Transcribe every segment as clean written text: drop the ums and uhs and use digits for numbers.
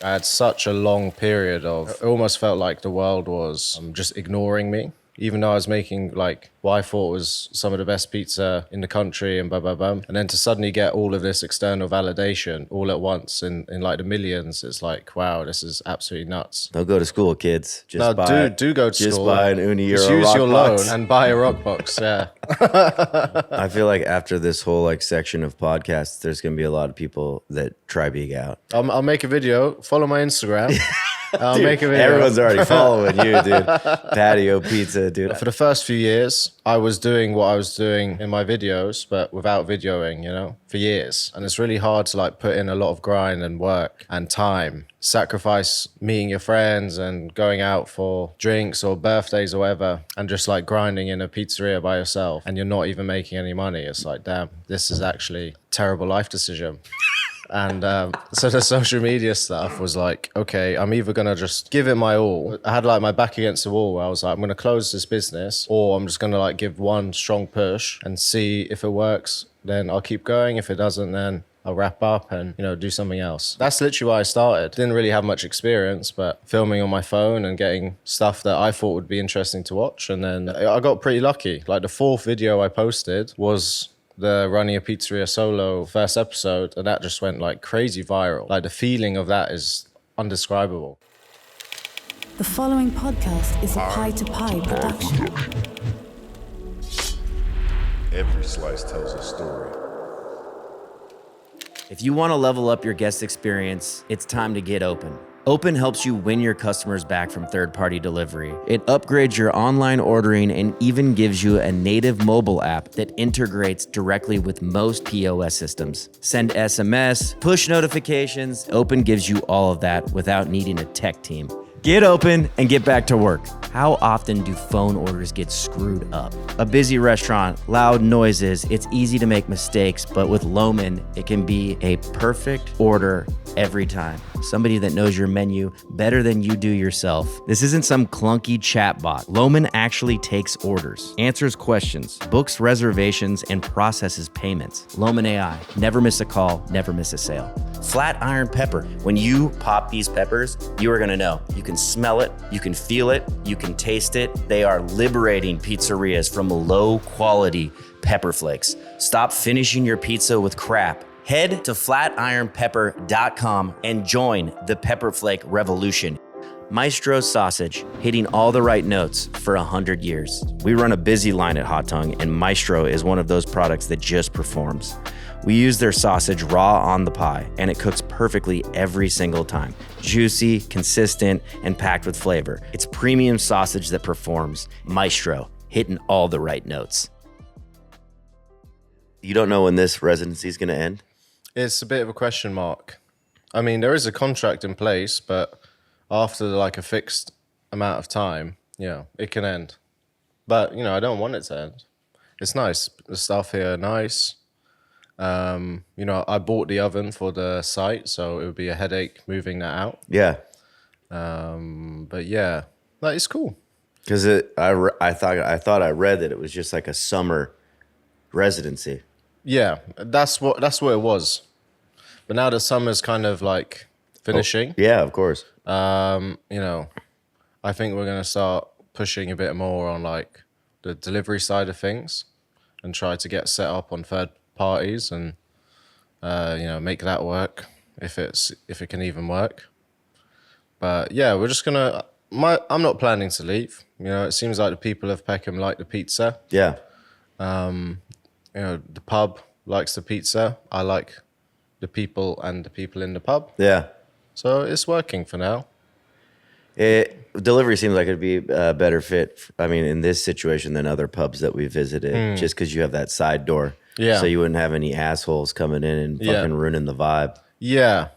I had such a long period of, it almost felt like the world was just ignoring me, even though I was making like what I thought was some of the best pizza in the country and blah, blah, blah. And then to suddenly get all of this external validation all at once in like the millions, it's like, wow, this is absolutely nuts. Don't go to school, kids. Just No, buy, do go to just school. buy an uni or just a use rock your box. loan and buy a rock box, yeah. I feel like after this whole like section of podcasts, there's going to be a lot of people that try Big Out. I'll make a video. Follow my Instagram. I'll Dude, make a video. everyone's already following you, dude. Patio pizza, dude. For the first few years, I was doing what I was doing in my videos, but without videoing, you know, for years. And it's really hard to like put in a lot of grind and work and time, sacrifice meeting your friends and going out for drinks or birthdays or whatever, and just like grinding in a pizzeria by yourself and you're not even making any money. It's like, damn, this is actually a terrible life decision. And so the social media stuff was like, okay, I'm either going to just give it my all. I had like my back against the wall where I was like, I'm going to close this business, or I'm just going to like give one strong push and see if it works. Then I'll keep going. If it doesn't, then I'll wrap up and, you know, do something else. That's literally why I started. Didn't really have much experience, but filming on my phone and getting stuff that I thought would be interesting to watch. And then I got pretty lucky. Like the fourth video I posted was the Running a Pizzeria solo first episode, and that just went like crazy viral. Like the feeling of that is undescribable. The following podcast is a Pie to Pie production. Every slice tells a story. If you want to level up your guest experience, it's time to get open. Open helps you win your customers back from third-party delivery. It upgrades your online ordering and even gives you a native mobile app that integrates directly with most POS systems. Send SMS, push notifications. Open gives you all of that without needing a tech team. Get open and get back to work. How often do phone orders get screwed up? A busy restaurant, loud noises, it's easy to make mistakes, but with Loman, it can be a perfect order every time. Somebody that knows your menu better than you do yourself. This isn't some clunky chatbot. Loman actually takes orders, answers questions, books reservations, and processes payments. Loman AI, never miss a call, never miss a sale. Flat iron pepper. When you pop these peppers, you are gonna know. You can smell it, you can feel it, you can taste it. They are liberating pizzerias from low quality pepper flakes. Stop finishing your pizza with crap. Head to flatironpepper.com and join the Pepper Flake revolution. Maestro sausage, hitting all the right notes for 100 years. We run a busy line at Hot Tongue, and Maestro is one of those products that just performs. We use their sausage raw on the pie, and it cooks perfectly every single time. Juicy, consistent, and packed with flavor. It's premium sausage that performs. Maestro, hitting all the right notes. You don't know when this residency is going to end? It's a bit of a question mark. I mean, there is a contract in place, but after like a fixed amount of time, you know, it can end. But, you know, I don't want it to end. It's nice. The stuff here are nice. You know, I bought the oven for the site, so it would be a headache moving that out. Yeah. But yeah, that is cool. Because I thought I read that it was just like a summer residency. Yeah, that's what it was. But now the summer's kind of like finishing. Oh, yeah, of course. You know, I think we're gonna start pushing a bit more on like the delivery side of things and try to get set up on third parties and you know, make that work if it can even work. But yeah, we're just gonna. I'm not planning to leave. You know, it seems like the people of Peckham like the pizza. Yeah. You know, the pub likes the pizza. I like the people and the people in the pub. Yeah. So it's working for now. Delivery seems like it'd be a better fit, I mean, in this situation than other pubs that we visited, just because you have that side door. Yeah. So you wouldn't have any assholes coming in and fucking ruining the vibe. Yeah.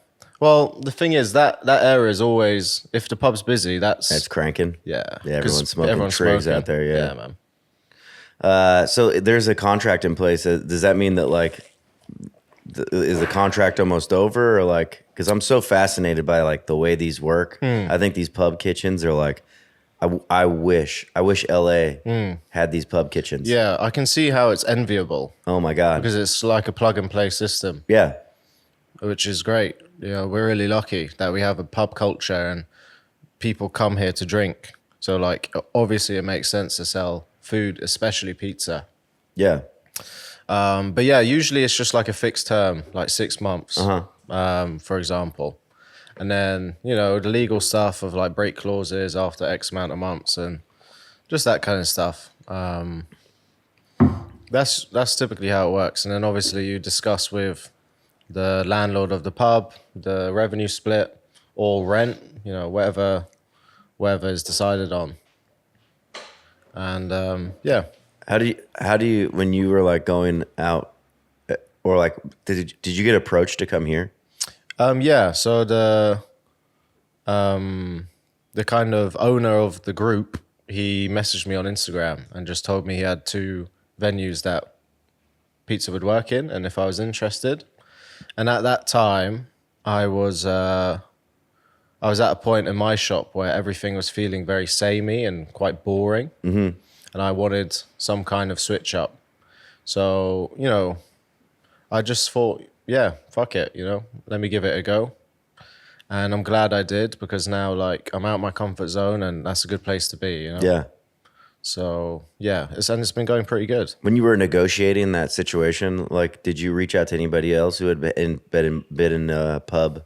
Well, the thing is that area is always, if the pub's busy, that's cranking. Yeah. Yeah, everyone's smoking trigs out there. Yeah. Yeah, man. So there's a contract in place. Does that mean that like, is the contract almost over, or like, because I'm so fascinated by like the way these work. I think these pub kitchens are like, I wish LA had these pub kitchens. Yeah, I can see how it's enviable. Oh my God. Because it's like a plug and play system. Yeah. Which is great. we're really lucky that we have a pub culture and people come here to drink. So like, obviously it makes sense to sell food, especially pizza. Yeah. But yeah, usually it's just like a fixed term, like 6 months, for example. And then, the legal stuff of like break clauses after X amount of months and just that kind of stuff. That's typically how it works. And then obviously you discuss with the landlord of the pub, the revenue split or rent, whatever is decided on. And yeah. How do you when you were like going out, or like did you get approached to come here? Yeah, so the kind of owner of the group, he messaged me on Instagram and just told me he had 2 venues that pizza would work in and if I was interested. And at that time, I was at a point in my shop where everything was feeling very samey and quite boring. Mm-hmm. And I wanted some kind of switch up. So, I just thought, yeah, fuck it, let me give it a go. And I'm glad I did because now, like, I'm out my comfort zone and that's a good place to be, Yeah. So, yeah, it's been going pretty good. When you were negotiating that situation, like, did you reach out to anybody else who had been in a pub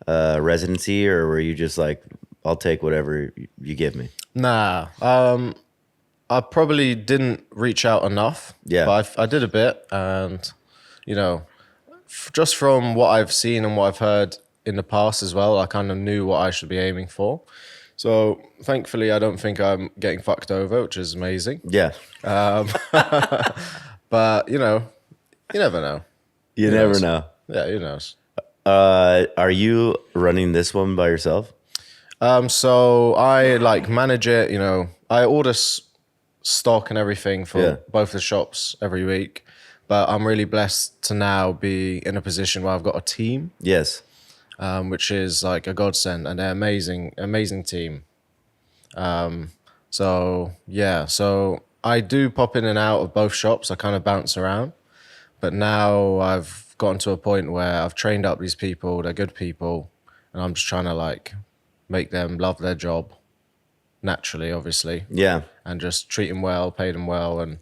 residency, or were you just like, I'll take whatever you give me? Nah, I probably didn't reach out enough. Yeah. But I did a bit and, just from what I've seen and what I've heard in the past as well, I kind of knew what I should be aiming for. So thankfully, I don't think I'm getting fucked over, which is amazing. Yeah. But, you never know. You Who never knows? know. Yeah, who knows? Are you running this one by yourself? So I like manage it, I order stock and everything for both the shops every week. But I'm really blessed to now be in a position where I've got a team. Yes. Which is like a godsend, and they're amazing team. So I do pop in and out of both shops. I kind of bounce around, but now I've gotten to a point where I've trained up these people. They're good people, and I'm just trying to like make them love their job naturally, obviously. Yeah. And just treat them well, pay them well, and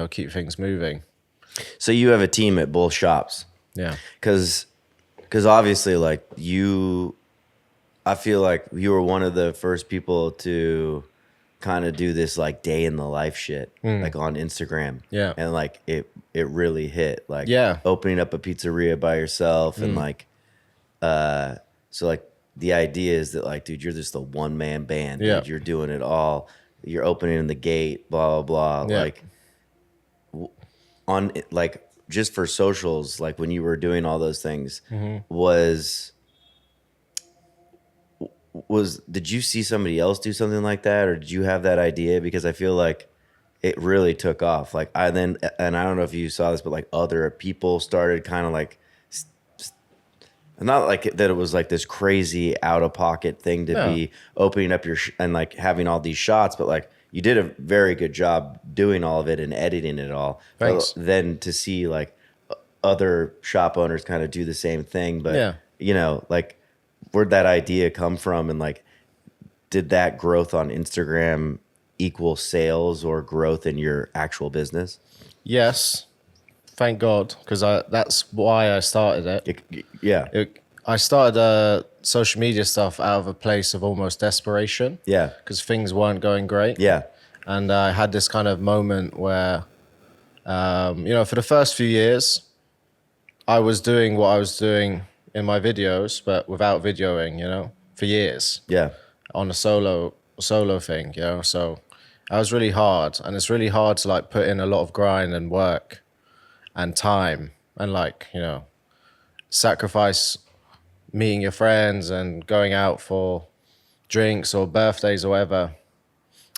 keep things moving. So you have a team at both shops. Yeah. Because obviously, like I feel like you were one of the first people to kind of do this like day in the life shit, like on Instagram. Yeah. And like it really hit, like opening up a pizzeria by yourself and like, so like the idea is that like, dude, you're just a 1-man band. Yeah. Dude, you're doing it all. You're opening the gate, blah, blah, blah. Yeah. Like on like, just for socials, like when you were doing all those things, did you see somebody else do something like that, or did you have that idea? Because I feel like it really took off. Like I don't know if you saw this, but like other people started kind of like, not like that it was like this crazy out of pocket thing to be opening up and like having all these shots, but like you did a very good job doing all of it and editing it all. Thanks. But then to see like other shop owners kind of do the same thing, but like where'd that idea come from? And like, did that growth on Instagram equal sales or growth in your actual business? Yes. Thank God, because that's why I started it. I started social media stuff out of a place of almost desperation. Yeah. Because things weren't going great. Yeah. And I had this kind of moment where, for the first few years, I was doing what I was doing in my videos, but without videoing, for years. Yeah. On a solo thing, So I was really hard. And it's really hard to like put in a lot of grind and work and time and like, sacrifice meeting your friends and going out for drinks or birthdays or whatever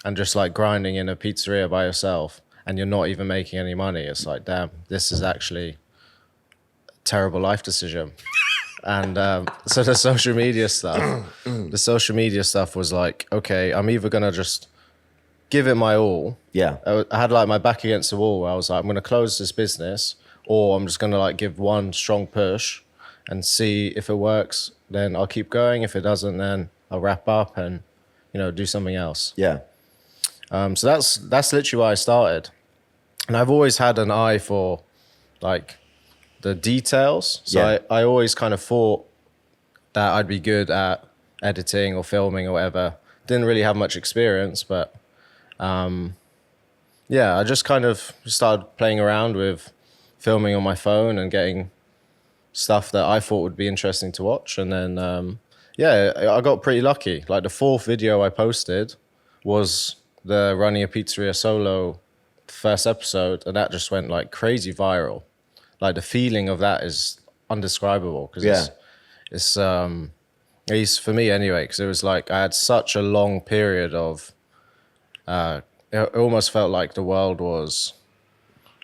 and just like grinding in a pizzeria by yourself and you're not even making any money. It's like, damn, this is actually a terrible life decision. And so the social media stuff was like, okay, I'm either going to just give it my all. Yeah. I had like my back against the wall where I was like, I'm going to close this business, or I'm just going to like give one strong push and see if it works. Then I'll keep going. If it doesn't, then I'll wrap up and, do something else. Yeah. So that's literally why I started. And I've always had an eye for like the details. So Yeah. I always kind of thought that I'd be good at editing or filming or whatever. Didn't really have much experience, but I just kind of started playing around with filming on my phone and getting stuff that I thought would be interesting to watch. And then, I got pretty lucky. Like the 4th video I posted was the running a pizzeria solo first episode, and that just went like crazy viral. Like the feeling of that is undescribable because it's at least for me anyway, because it was like I had such a long period of it almost felt like the world was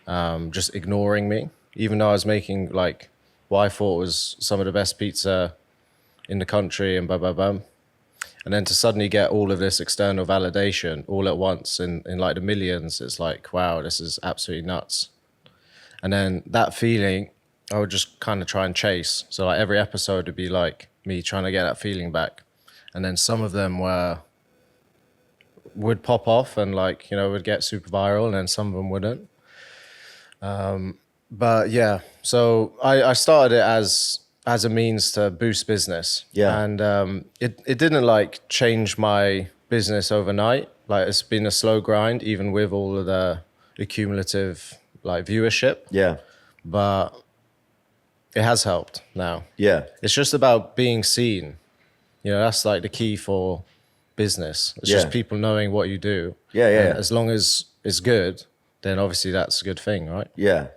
just ignoring me, even though I was making like what I thought was some of the best pizza in the country and blah blah blah. And then to suddenly get all of this external validation all at once in like the millions, it's like, wow, this is absolutely nuts. And then that feeling, I would just kind of try and chase. So like every episode would be like me trying to get that feeling back. And then some of them would pop off and like, would get super viral, and then some of them wouldn't. But yeah, so I started it as a means to boost business. Yeah. And it didn't like change my business overnight. Like it's been a slow grind, even with all of the accumulative like viewership. Yeah. But it has helped now. Yeah. It's just about being seen. That's like the key for business. It's just people knowing what you do. Yeah, yeah. And as long as it's good, then obviously that's a good thing, right? Yeah.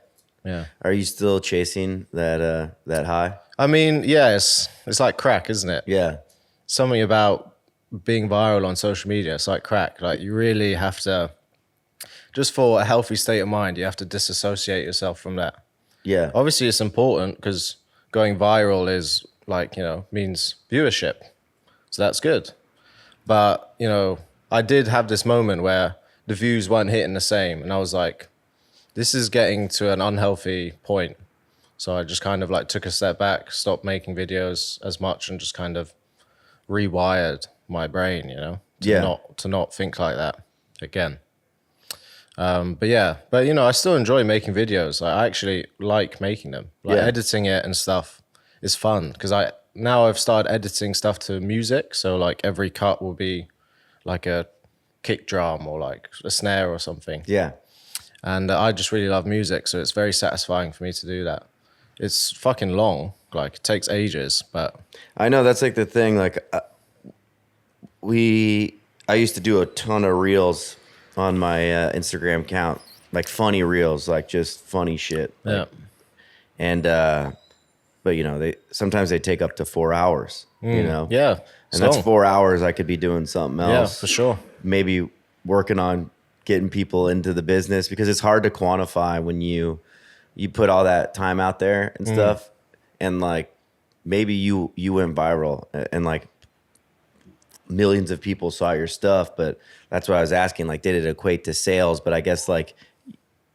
Yeah. Are you still chasing that high? I mean, yeah, it's like crack, isn't it? Yeah. Something about being viral on social media, it's like crack. Like you really have to, just for a healthy state of mind, you have to disassociate yourself from that. Yeah. Obviously it's important because going viral is like, means viewership. So that's good. But, I did have this moment where the views weren't hitting the same. And I was like, this is getting to an unhealthy point. So I just kind of like took a step back, stopped making videos as much, and just kind of rewired my brain, to not think like that again. But I still enjoy making videos. I actually like making them. Like editing it and stuff is fun because I've started editing stuff to music. So like every cut will be like a kick drum or like a snare or something. Yeah. And I just really love music, so it's very satisfying for me to do that. It's fucking long, like it takes ages, but I know that's like the thing. Like I used to do a ton of reels on my Instagram account, like funny reels, like just funny shit. Like, and but sometimes they take up to 4 hours. Yeah, and that's 4 hours I could be doing something else. Yeah, for sure. Maybe working on getting people into the business, because it's hard to quantify when you put all that time out there and stuff, and like maybe you went viral and like millions of people saw your stuff, but that's what I was asking, like did it equate to sales? But I guess like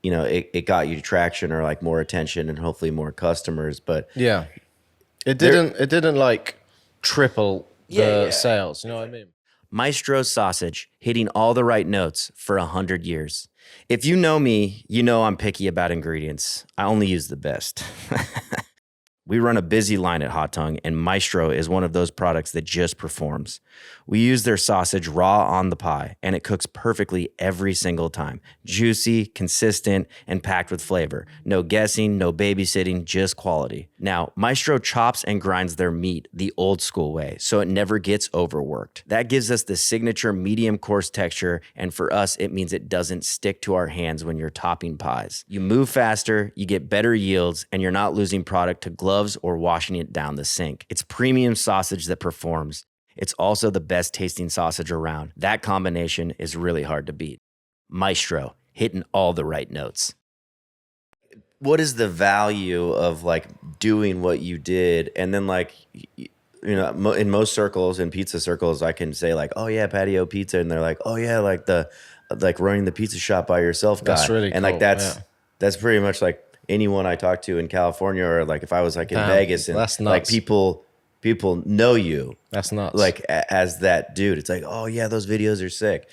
it got you traction or like more attention and hopefully more customers, but yeah, it didn't like triple the sales, you know what I mean? Maestro sausage, hitting all the right notes for 100 years. If you know me, you know I'm picky about ingredients. I only use the best. We run a busy line at Hot Tongue, and Maestro is one of those products that just performs. We use their sausage raw on the pie, and it cooks perfectly every single time. Juicy, consistent, and packed with flavor. No guessing, no babysitting, just quality. Now, Maestro chops and grinds their meat the old school way, so it never gets overworked. That gives us the signature medium coarse texture, and for us, it means it doesn't stick to our hands when you're topping pies. You move faster, you get better yields, and you're not losing product to gloves or washing it down the sink. It's premium sausage that performs. It's also the best tasting sausage around. That combination is really hard to beat. Maestro, hitting all the right notes. What is the value of like doing what you did? And then like, in most circles, in pizza circles, I can say like, oh yeah, Patio Pizza. And they're like, oh yeah, like running the pizza shop by yourself guy. That's really and cool. like, that's pretty much like anyone I talk to in California, or like if I was like in Damn, Vegas, and that's like nuts. people know you That's nuts. like as that dude. It's like, oh yeah, those videos are sick.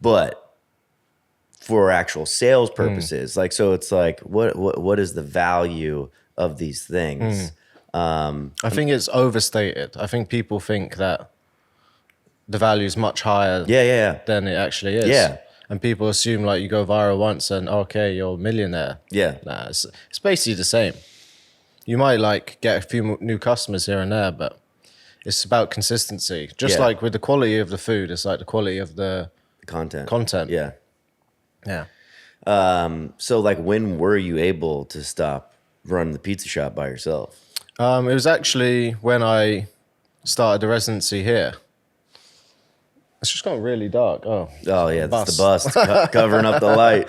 But for actual sales purposes, like, so it's like, what is the value of these things? I think it's overstated. I think people think that the value is much higher Yeah. than it actually is. Yeah. And people assume like you go viral once and okay, you're a millionaire. Yeah. Nah, it's basically the same. You might like get a few new customers here and there, but it's about consistency. Just Yeah. like with the quality of the food, it's like the quality of the Content. Yeah. Yeah. So like, when were you able to stop running the pizza shop by yourself? It was actually when I started the residency here. It's just got really dark. Oh Yeah, that's the bus covering up the light.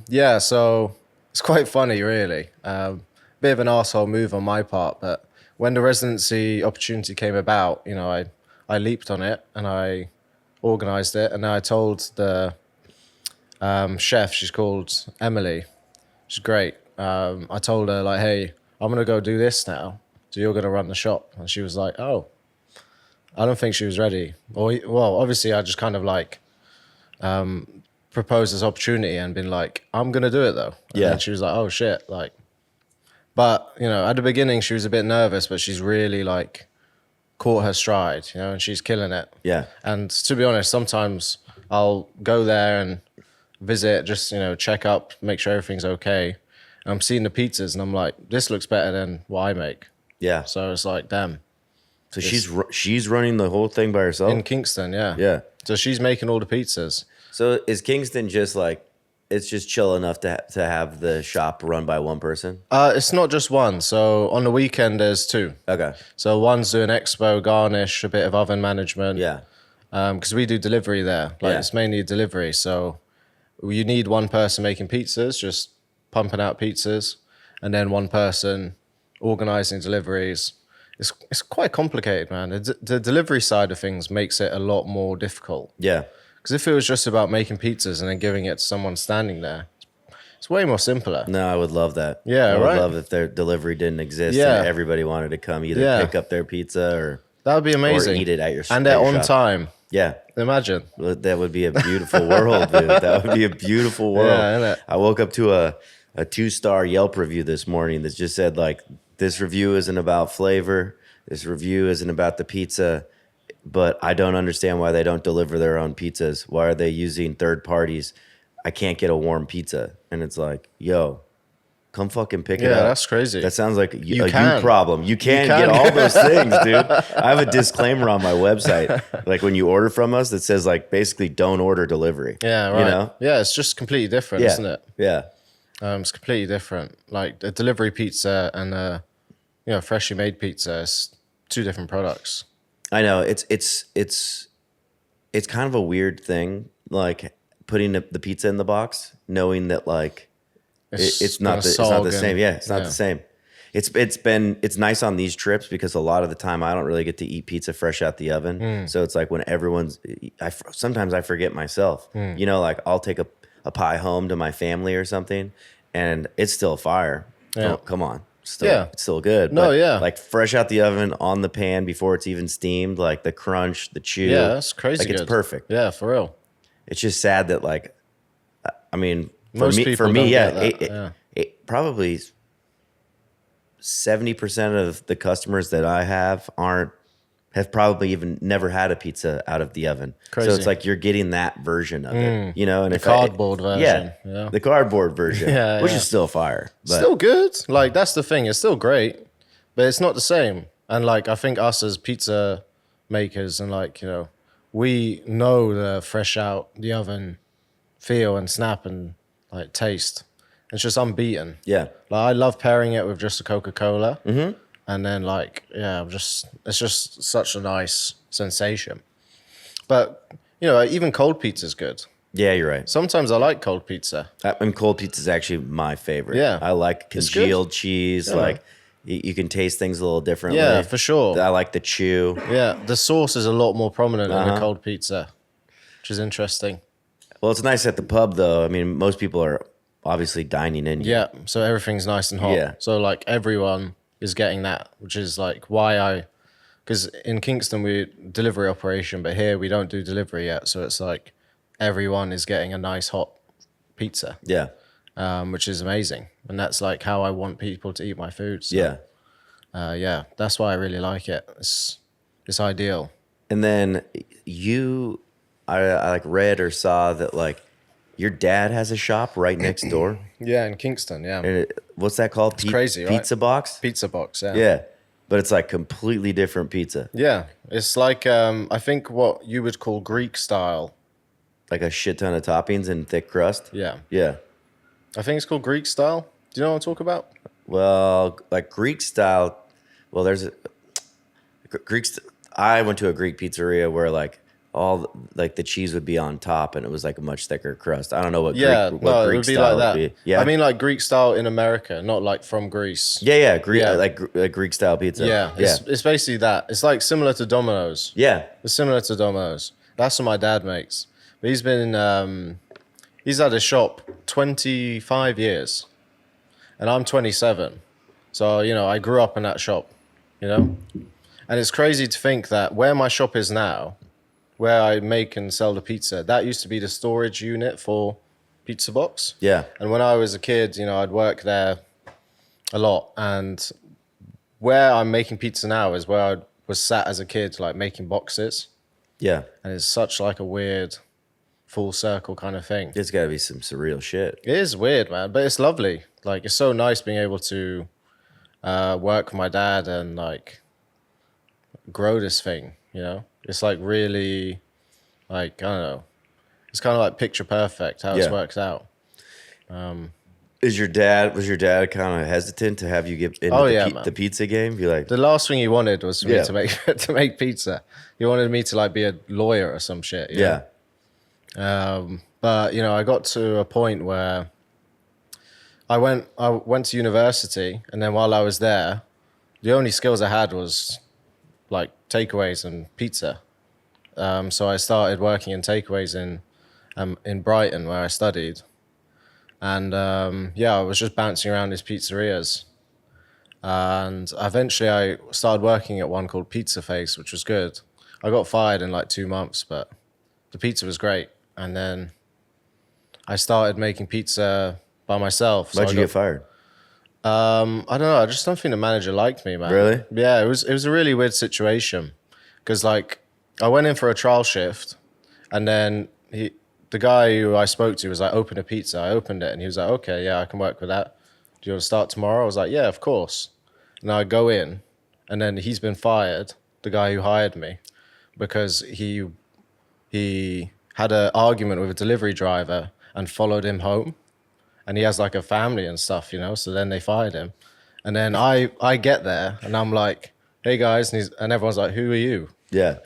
Yeah, so it's quite funny, really. Bit of an arsehole move on my part, but when the residency opportunity came about, you know, I leaped on it and I organized it, and then I told the chef, she's called Emily, she's great. I told her like, hey, I'm gonna go do this now, so you're gonna run the shop, and she was like, oh. I don't think she was ready. Well, obviously, I just kind of like proposed this opportunity and been like, I'm gonna do it though. And then she was like, oh shit, like. But you know, at the beginning, she was a bit nervous, but she's really like caught her stride, you know, and she's killing it. Yeah. And to be honest, sometimes I'll go there and visit, just you know, check up, make sure everything's okay. And I'm seeing the pizzas, and I'm like, this looks better than what I make. Yeah. So it's like, damn. So she's running the whole thing by herself? In Kingston, yeah. Yeah. So she's making all the pizzas. So is Kingston just like, it's just chill enough to have the shop run by one person? It's not just one. So on the weekend, there's two. Okay. So one's doing expo, garnish, a bit of oven management. Yeah. Because we do delivery there. Like it's mainly delivery. So you need one person making pizzas, just pumping out pizzas, and then one person organizing deliveries. It's quite complicated, man. The delivery side of things makes it a lot more difficult. Yeah. Because if it was just about making pizzas and then giving it to someone standing there, it's way more simpler. No, I would love that. Yeah, I would right? love if their delivery didn't exist Yeah. and everybody wanted to come either pick up their pizza or That would be amazing. or eat it at your And they're at your on shop. time. Yeah. Imagine. That would be a beautiful world, dude. That would be a beautiful world. Yeah, innit? I woke up to a 2-star Yelp review this morning that just said like, this review isn't about flavor. This review isn't about the pizza, but I don't understand why they don't deliver their own pizzas. Why are they using third parties? I can't get a warm pizza. And it's like, yo, come fucking pick it up. Yeah, that's crazy. That sounds like a you can. problem. You can can. get all those things, dude. I have a disclaimer on my website. Like when you order from us that says like basically don't order delivery. Yeah, right. You know? Yeah, it's just completely different, Yeah. isn't it? Yeah. It's completely different. Like a delivery pizza and a freshly made pizza is two different products. I know it's kind of a weird thing, like putting the pizza in the box, knowing that like it's not the same. Yeah, it's not the same. It's nice on these trips because a lot of the time I don't really get to eat pizza fresh out the oven. So it's like when sometimes I forget myself. You know, like I'll take a pie home to my family or something, and it's still fire. Yeah. Oh, come on. It's still good. No, but yeah. Like fresh out the oven on the pan before it's even steamed, like the crunch, the chew. Yeah, that's crazy. Like good. it's perfect. Yeah, for real. It's just sad that like, I mean, Most people don't get that, probably 70% of the customers that I have have probably even never had a pizza out of the oven. Crazy. So it's like you're getting that version of it, you know? And The cardboard version. Yeah, the cardboard version, Yeah, which yeah. is still fire. But Still good. Like that's the thing. It's still great, but it's not the same. And like I think us as pizza makers and like we know the fresh out the oven feel and snap and like taste. It's just unbeaten. yeah, Like I love pairing it with just a Coca-Cola. Mm-hmm. And then like, it's just such a nice sensation. But, even cold pizza's good. yeah, you're right. Sometimes I like cold pizza. And cold pizza is actually my favorite. Yeah. I like It's good. congealed cheese. Yeah. Like you can taste things a little differently. Yeah, for sure. I like the chew. Yeah, the sauce is a lot more prominent in Uh-huh. a cold pizza, which is interesting. Well, it's nice at the pub, though. I mean, most people are obviously dining in. Yeah, so everything's nice and hot. Yeah. So like everyone is getting that, which is like why because in Kingston we delivery operation, but here we don't do delivery yet. So it's like everyone is getting a nice hot pizza, Yeah. which is amazing, and that's like how I want people to eat my food. So, Yeah. yeah, that's why I really like it. It's ideal. And then I like read or saw that like your dad has a shop right next door. Yeah, in Kingston, yeah, And what's that called? it's crazy, right? Pizza box? Pizza box, yeah. Yeah. But it's like completely different pizza. Yeah, it's like I think what you would call Greek style. Like a shit ton of toppings and thick crust. Yeah, Yeah. I think it's called Greek style. Do you know what I'm talking about? Well, like Greek style. Well, there's a I went to a Greek pizzeria where like like the cheese would be on top and it was like a much thicker crust. I don't know what Yeah, Greek, no, what it Greek would be style like that. would be. Yeah. I mean like Greek style in America, not like from Greece. yeah, Greek Yeah. like Greek style pizza. Yeah, Yeah. it's basically that. It's like similar to Domino's. Yeah. It's similar to Domino's. That's what my dad makes. But he's been he's had a shop 25 years, and I'm 27. So I grew up in that shop, and it's crazy to think that where my shop is now, where I make and sell the pizza, that used to be the storage unit for Pizza Box. Yeah. And when I was a kid, I'd work there a lot. And where I'm making pizza now is where I was sat as a kid, like making boxes. Yeah. And it's such like a weird full circle kind of thing. There's got to be some surreal shit. It is weird, man, but it's lovely. Like, it's so nice being able to work with my dad and like grow this thing, It's like really, like, I don't know. It's kind of like picture perfect how it's Yeah. worked out. Was your dad kind of hesitant to have you get into Oh, yeah, man. the pizza game? Be like, The last thing he wanted was for me Yeah. to make to make pizza. He wanted me to like be a lawyer or some shit. yeah. But I got to a point where I went to university, and then while I was there, the only skills I had was like takeaways and pizza. So I started working in takeaways in Brighton where I studied, and I was just bouncing around these pizzerias, and eventually I started working at one called Pizza Face, which was good. I got fired in like 2 months, but the pizza was great, and then I started making pizza by myself. Why'd you get fired? I don't know. I just don't think the manager liked me, man. Really? Yeah, it was a really weird situation, because like I went in for a trial shift, and then the guy who I spoke to was like, "Open a pizza." I opened it, and he was like, "Okay, yeah, I can work with that. Do you want to start tomorrow?" I was like, "Yeah, of course." And I go in, and then he's been fired, the guy who hired me, because he had an argument with a delivery driver and followed him home. And he has like a family and stuff, so then they fired him. And then I get there and I'm like, "Hey guys," and everyone's like, "Who are you? Yeah.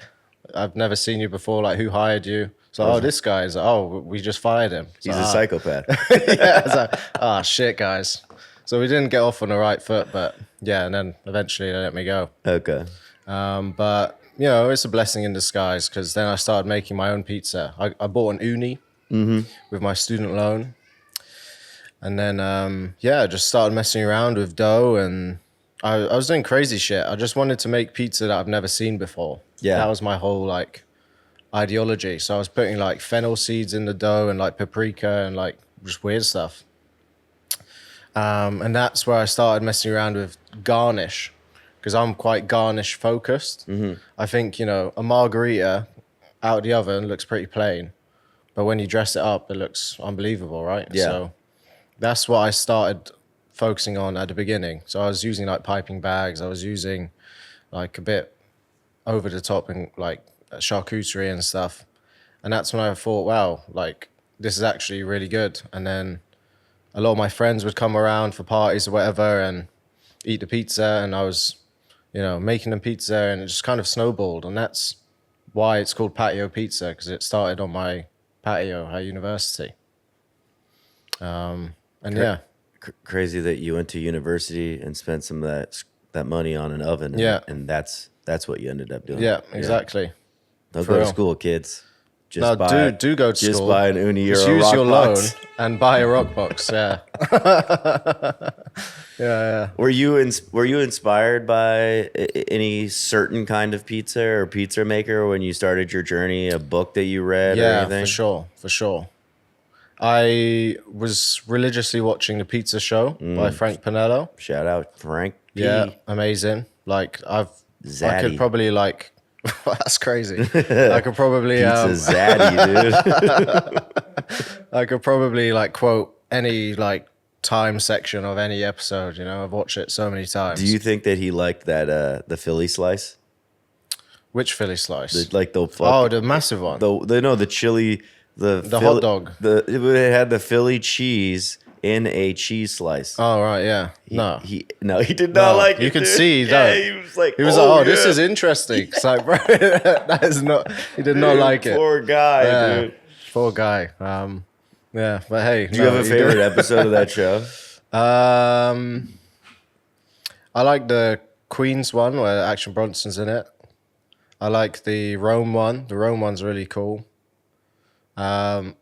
I've never seen you before. Like, who hired you?" So, "Oh, this guy's like, oh, we just fired him." So, He's a psychopath. yeah, it's like, "Oh shit, guys." So we didn't get off on the right foot, but yeah, and then eventually they let me go. Okay. But it's a blessing in disguise, because then I started making my own pizza. I bought an uni with my student loan. And then, just started messing around with dough, and I was doing crazy shit. I just wanted to make pizza that I've never seen before. Yeah. That was my whole, like, ideology. So I was putting, like, fennel seeds in the dough and, like, paprika and, like, just weird stuff. And that's where I started messing around with garnish, because I'm quite garnish focused. I think, a margarita out the oven looks pretty plain, but when you dress it up, it looks unbelievable, right? Yeah. So that's what I started focusing on at the beginning. So I was using like piping bags. I was using like a bit over the top and like charcuterie and stuff. And that's when I thought, wow, like this is actually really good. And then a lot of my friends would come around for parties or whatever and eat the pizza. And I was, making them pizza, and it just kind of snowballed. And that's why it's called Patio Pizza, because it started on my patio at university. And yeah. Crazy that you went to university and spent some of that money on an oven. And, Yeah. And that's what you ended up doing. Yeah, exactly. Don't For go to real. school, kids. do go to just school. buy an uni or Just a use rock your box. loan and buy a rock box. Yeah. yeah. Were you inspired by any certain kind of pizza or pizza maker when you started your journey? A book that you read or Yeah, anything? for sure. I was religiously watching the Pizza Show by Frank Pinello. Shout out Frank P. Yeah, amazing. Like I Zaddy. could probably like that's crazy. I could probably Pizza Zaddy, dude. I could probably like quote any like time section of any episode. You know, I've watched it so many times. Do you think that he liked that the Philly slice? Which Philly slice? The massive one. the chili, the hot dog. It had the Philly cheese in a cheese slice. Oh right, yeah. He did not like it. You could dude. see, yeah, though. he was like, This is interesting. It's like, bro, that is not. He did not like it. Poor guy, Yeah, dude. poor guy. Yeah, but hey, Do you have a favorite episode of that show? I like the Queens one where Action Bronson's in it. I like the Rome one. The Rome one's really cool. Yeah,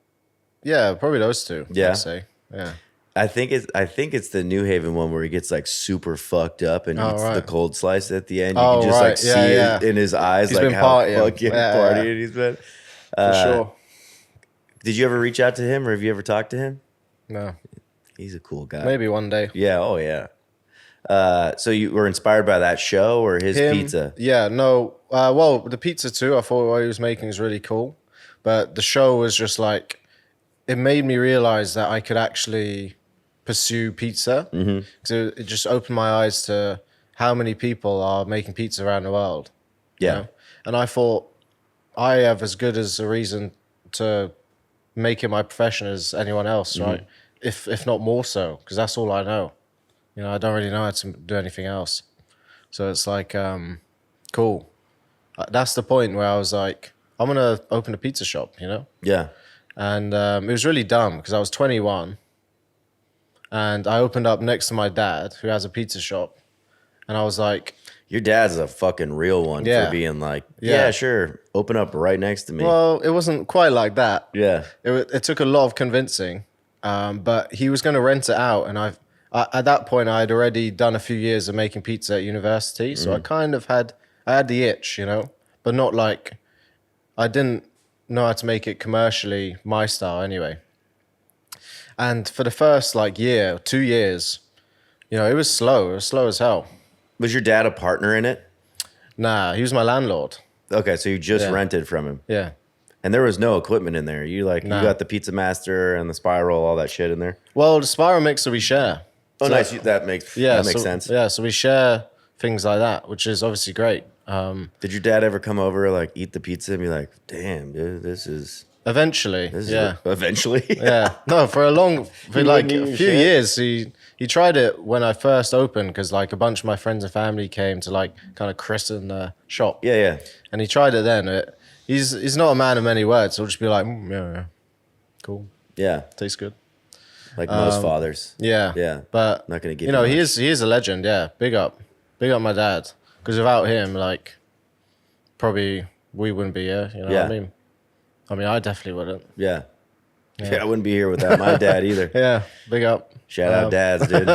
probably those two. Yeah. I'd say. Yeah. I think it's the New Haven one where he gets like super fucked up and eats the cold slice at the end. You can just like see it in his eyes, He's like been how partying. fucking partying he's been. For sure. Did you ever reach out to him, or have you ever talked to him? No. He's a cool guy. Maybe one day. Yeah. Oh yeah. So you were inspired by that show or his pizza? Yeah. No. Well, the pizza too. I thought what he was making was really cool, but the show was just like it made me realize that I could actually pursue pizza. So it just opened my eyes to how many people are making pizza around the world. Yeah. You know? And I thought I have as good as a reason to make it my profession as anyone else, right? If not more so, because that's all I know. You know, I don't really know how to do anything else. So it's like, cool. That's the point where I was like, I'm going to open a pizza shop, you know? Yeah. And it was really dumb because I was 21 and I opened up next to my dad who has a pizza shop. And I was like, Your dad's a fucking real one for being like, yeah, sure, open up right next to me. well, it wasn't quite like that. Yeah. It took a lot of convincing, but he was going to rent it out. And at that point, I had already done a few years of making pizza at university. So I kind of I had the itch, you know, but not like, I didn't know how to make it commercially my style anyway. And for the first like year, 2 years, you know, it was slow. It was slow as hell. Was your dad a partner in it? Nah, he was my landlord. Okay, so you just rented from him. Yeah. And there was no equipment in there. You got the Pizza Master and the spiral, all that shit in there. Well, the spiral mixer we share. Oh, nice. That makes sense. Yeah, so we share things like that, which is obviously great. Did your dad ever come over, like, eat the pizza and be like, damn, dude, Eventually, eventually? yeah. No, for like knew a few shit. years, he tried it when I first opened because like a bunch of my friends and family came to like kind of christen the shop. Yeah. And he tried it then. He's not a man of many words. He'll just be like, yeah, cool, Yeah. tastes good. Like most fathers. Yeah, Yeah. But Not gonna give you know, you he much. is a legend. Yeah, big up my dad. Because without him, like, probably we wouldn't be here. You know what I mean? I definitely wouldn't. Yeah. I wouldn't be here without my dad either. Yeah, big up. Shout out dads, dude.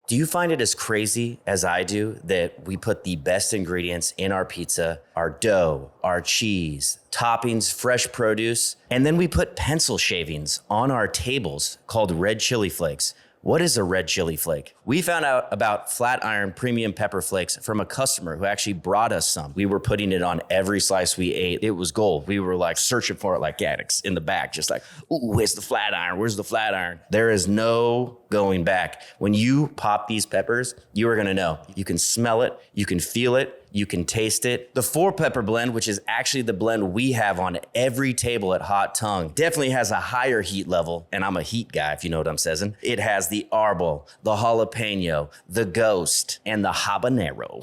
Do you find it as crazy as I do that we put the best ingredients in our pizza, our dough, our cheese, toppings, fresh produce, and then we put pencil shavings on our tables called red chili flakes? What is a red chili flake? We found out about Flatiron premium pepper flakes from a customer who actually brought us some. We were putting it on every slice we ate. It was gold. We were like searching for it like addicts in the back, just like, ooh, where's the Flatiron? Where's the Flatiron? There is no going back. When you pop these peppers, you are gonna know. You can smell it, you can feel it, you can taste it. The 4-pepper blend, which is actually the blend we have on every table at Hot Tongue, definitely has a higher heat level, and I'm a heat guy, if you know what I'm saying. It has the arbol, the jalapeno, the ghost, and the habanero.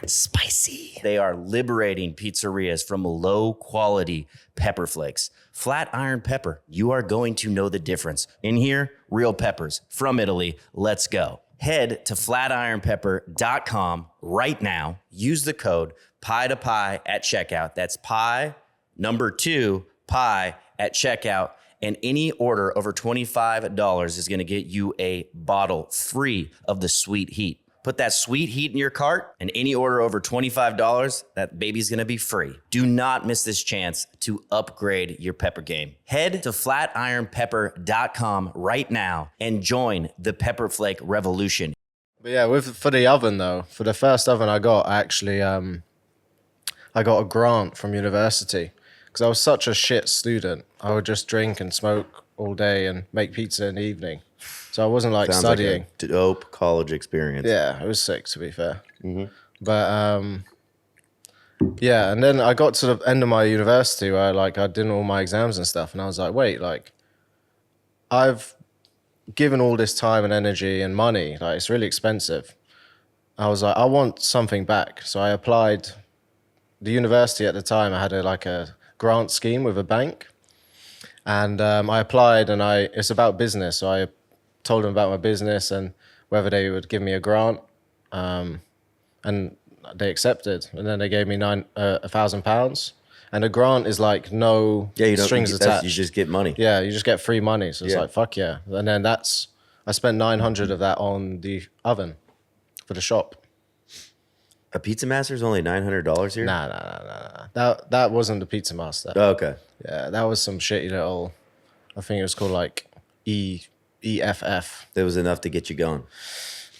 Spicy. They are liberating pizzerias from low quality pepper flakes. Flatiron pepper, you are going to know the difference. In here, real peppers from Italy. Let's go. Head to flatironpepper.com right now. Use the code pie to pie at checkout. That's pie, number 2, pie at checkout. And any order over $25 is going to get you a bottle free of the Sweet Heat. Put that Sweet Heat in your cart, and any order over $25, that baby's going to be free. Do not miss this chance to upgrade your pepper game. Head to flatironpepper.com right now and join the Pepper Flake revolution. But yeah, for the oven though, for the first oven I got, I actually I got a grant from university because I was such a shit student. I would just drink and smoke all day and make pizza in the evening. So I wasn't like Sounds studying. like a dope college experience. Yeah, it was sick to be fair. But yeah, and then I got to the end of my university where I did all my exams and stuff, and I was like, wait, like I've given all this time and energy and money, like it's really expensive. I was like, I want something back. So I applied. The university at the time, I had a grant scheme with a bank, and I applied, and it's about business. So I told them about my business and whether they would give me a grant, and they accepted. And then they gave me £1,000, and a grant is like no strings attached. You just get money. Yeah, you just get free money. So it's like, fuck yeah. And then I spent 900 of that on the oven for the shop. A Pizza Master's only $900 here? Nah. That wasn't the Pizza Master. Oh, okay. Yeah, that was some shitty little, I think it was called like EFF. That was enough to get you going.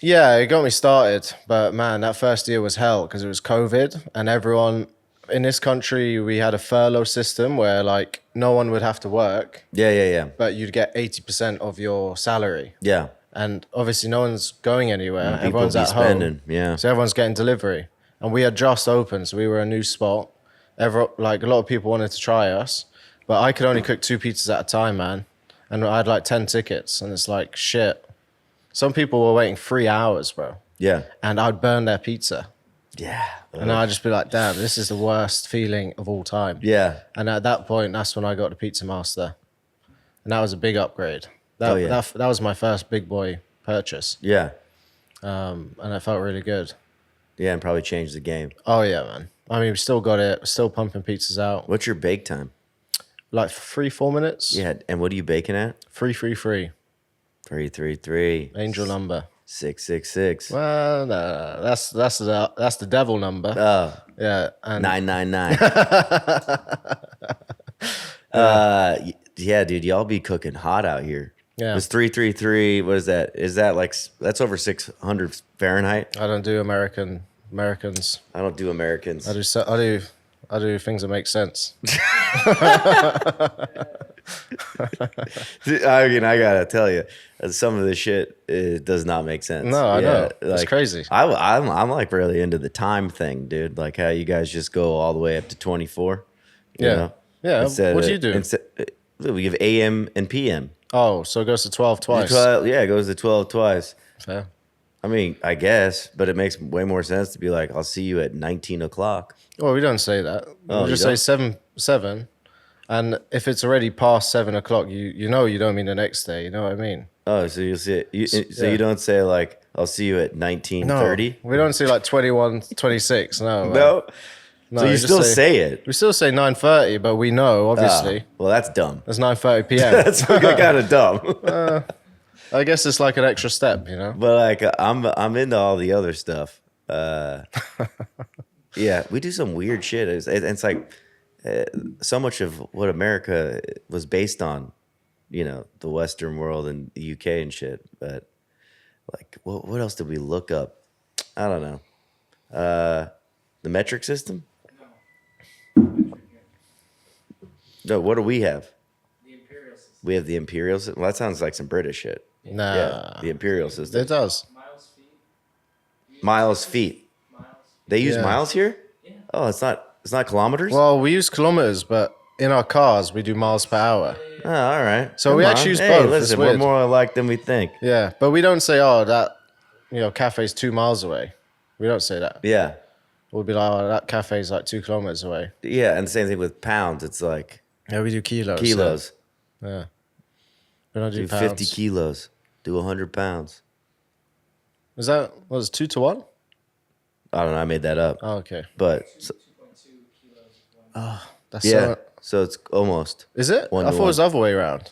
Yeah, it got me started. But man, that first year was hell because it was COVID, and everyone in this country, we had a furlough system where like no one would have to work. Yeah. But you'd get 80% of your salary. Yeah. And obviously no one's going anywhere. People Everyone's be at spending, home. yeah. So everyone's getting delivery. And we had just opened, so we were a new spot. A lot of people wanted to try us, but I could only cook 2 pizzas at a time, man. And I had like 10 tickets, and it's like, shit. Some people were waiting 3 hours, bro. Yeah. And I'd burn their pizza. Yeah. And I'd just be like, damn, this is the worst feeling of all time. Yeah. And at that point, that's when I got the Pizza Master. And that was a big upgrade. That was my first big boy purchase. Yeah. And it felt really good. Yeah, and probably changed the game. Oh, yeah, man. I mean, we still got it. We're still pumping pizzas out. What's your bake time? Like 3-4 minutes? Yeah, and what are you baking at? 333. 333. Angel number. 666. Well, no, that's the devil number. Oh. Yeah. And 999. Yeah, dude, y'all be cooking hot out here. Yeah. It's 333. What is that? Is that like, that's over 600 Fahrenheit? I don't do Americans. I don't do Americans. I do things that make sense. I mean, I gotta tell you, some of this shit, it does not make sense. No, I know. Like, It's crazy. I'm like really into the time thing, dude. Like how you guys just go all the way up to 24. You Yeah. know? Yeah. Instead What of- do you do? We give AM and PM. Oh, so it goes to 12 twice. Yeah, it goes to 12 twice. Fair. I mean, I guess, but it makes way more sense to be like, I'll see you at 19 o'clock. Well, we don't say that. Oh, We just you say 7. And if it's already past 7 o'clock, you know you don't mean the next day. You know what I mean? Oh, so you'll see it. So Yeah. you don't say like, I'll see you at 19:30? No, we don't say like 21, 26. No. No? No, So you just still say it? We still say 9:30, but we know, obviously. Well, that's dumb. It's 9:30 p.m. That's kind of dumb. I guess it's like an extra step, you know? But like, I'm into all the other stuff. Yeah, we do some weird shit. It's like so much of what America was based on, you know, the Western world and the UK and shit. But like, what else did we look up? I don't know. The metric system? No, what do we have? The imperial system. We have the imperial system. Well, that sounds like some British shit. Nah. Yeah, the imperial system. It does. Miles feet. They use Yeah. miles here? Yeah. Oh, it's not kilometers? Well, we use kilometers, but in our cars, we do miles per hour. Oh, all right. So we actually use Hey, both. It's listen, we're weird. more alike than we think. Yeah, but we don't say, oh, that, cafe's 2 miles away. We don't say that. Yeah. We'll be like, oh, that cafe's like 2 kilometers away. Yeah, and the same thing with pounds. It's like Yeah, we do kilos. kilos. So, yeah. We don't do Do pounds. 50 kilos. Do 100 pounds. Is that, what is it, 2 to 1? I don't know. I made that up. Oh, okay. But That's Yeah. so, So it's almost. is it? 1 I to thought it was 1. the other way around.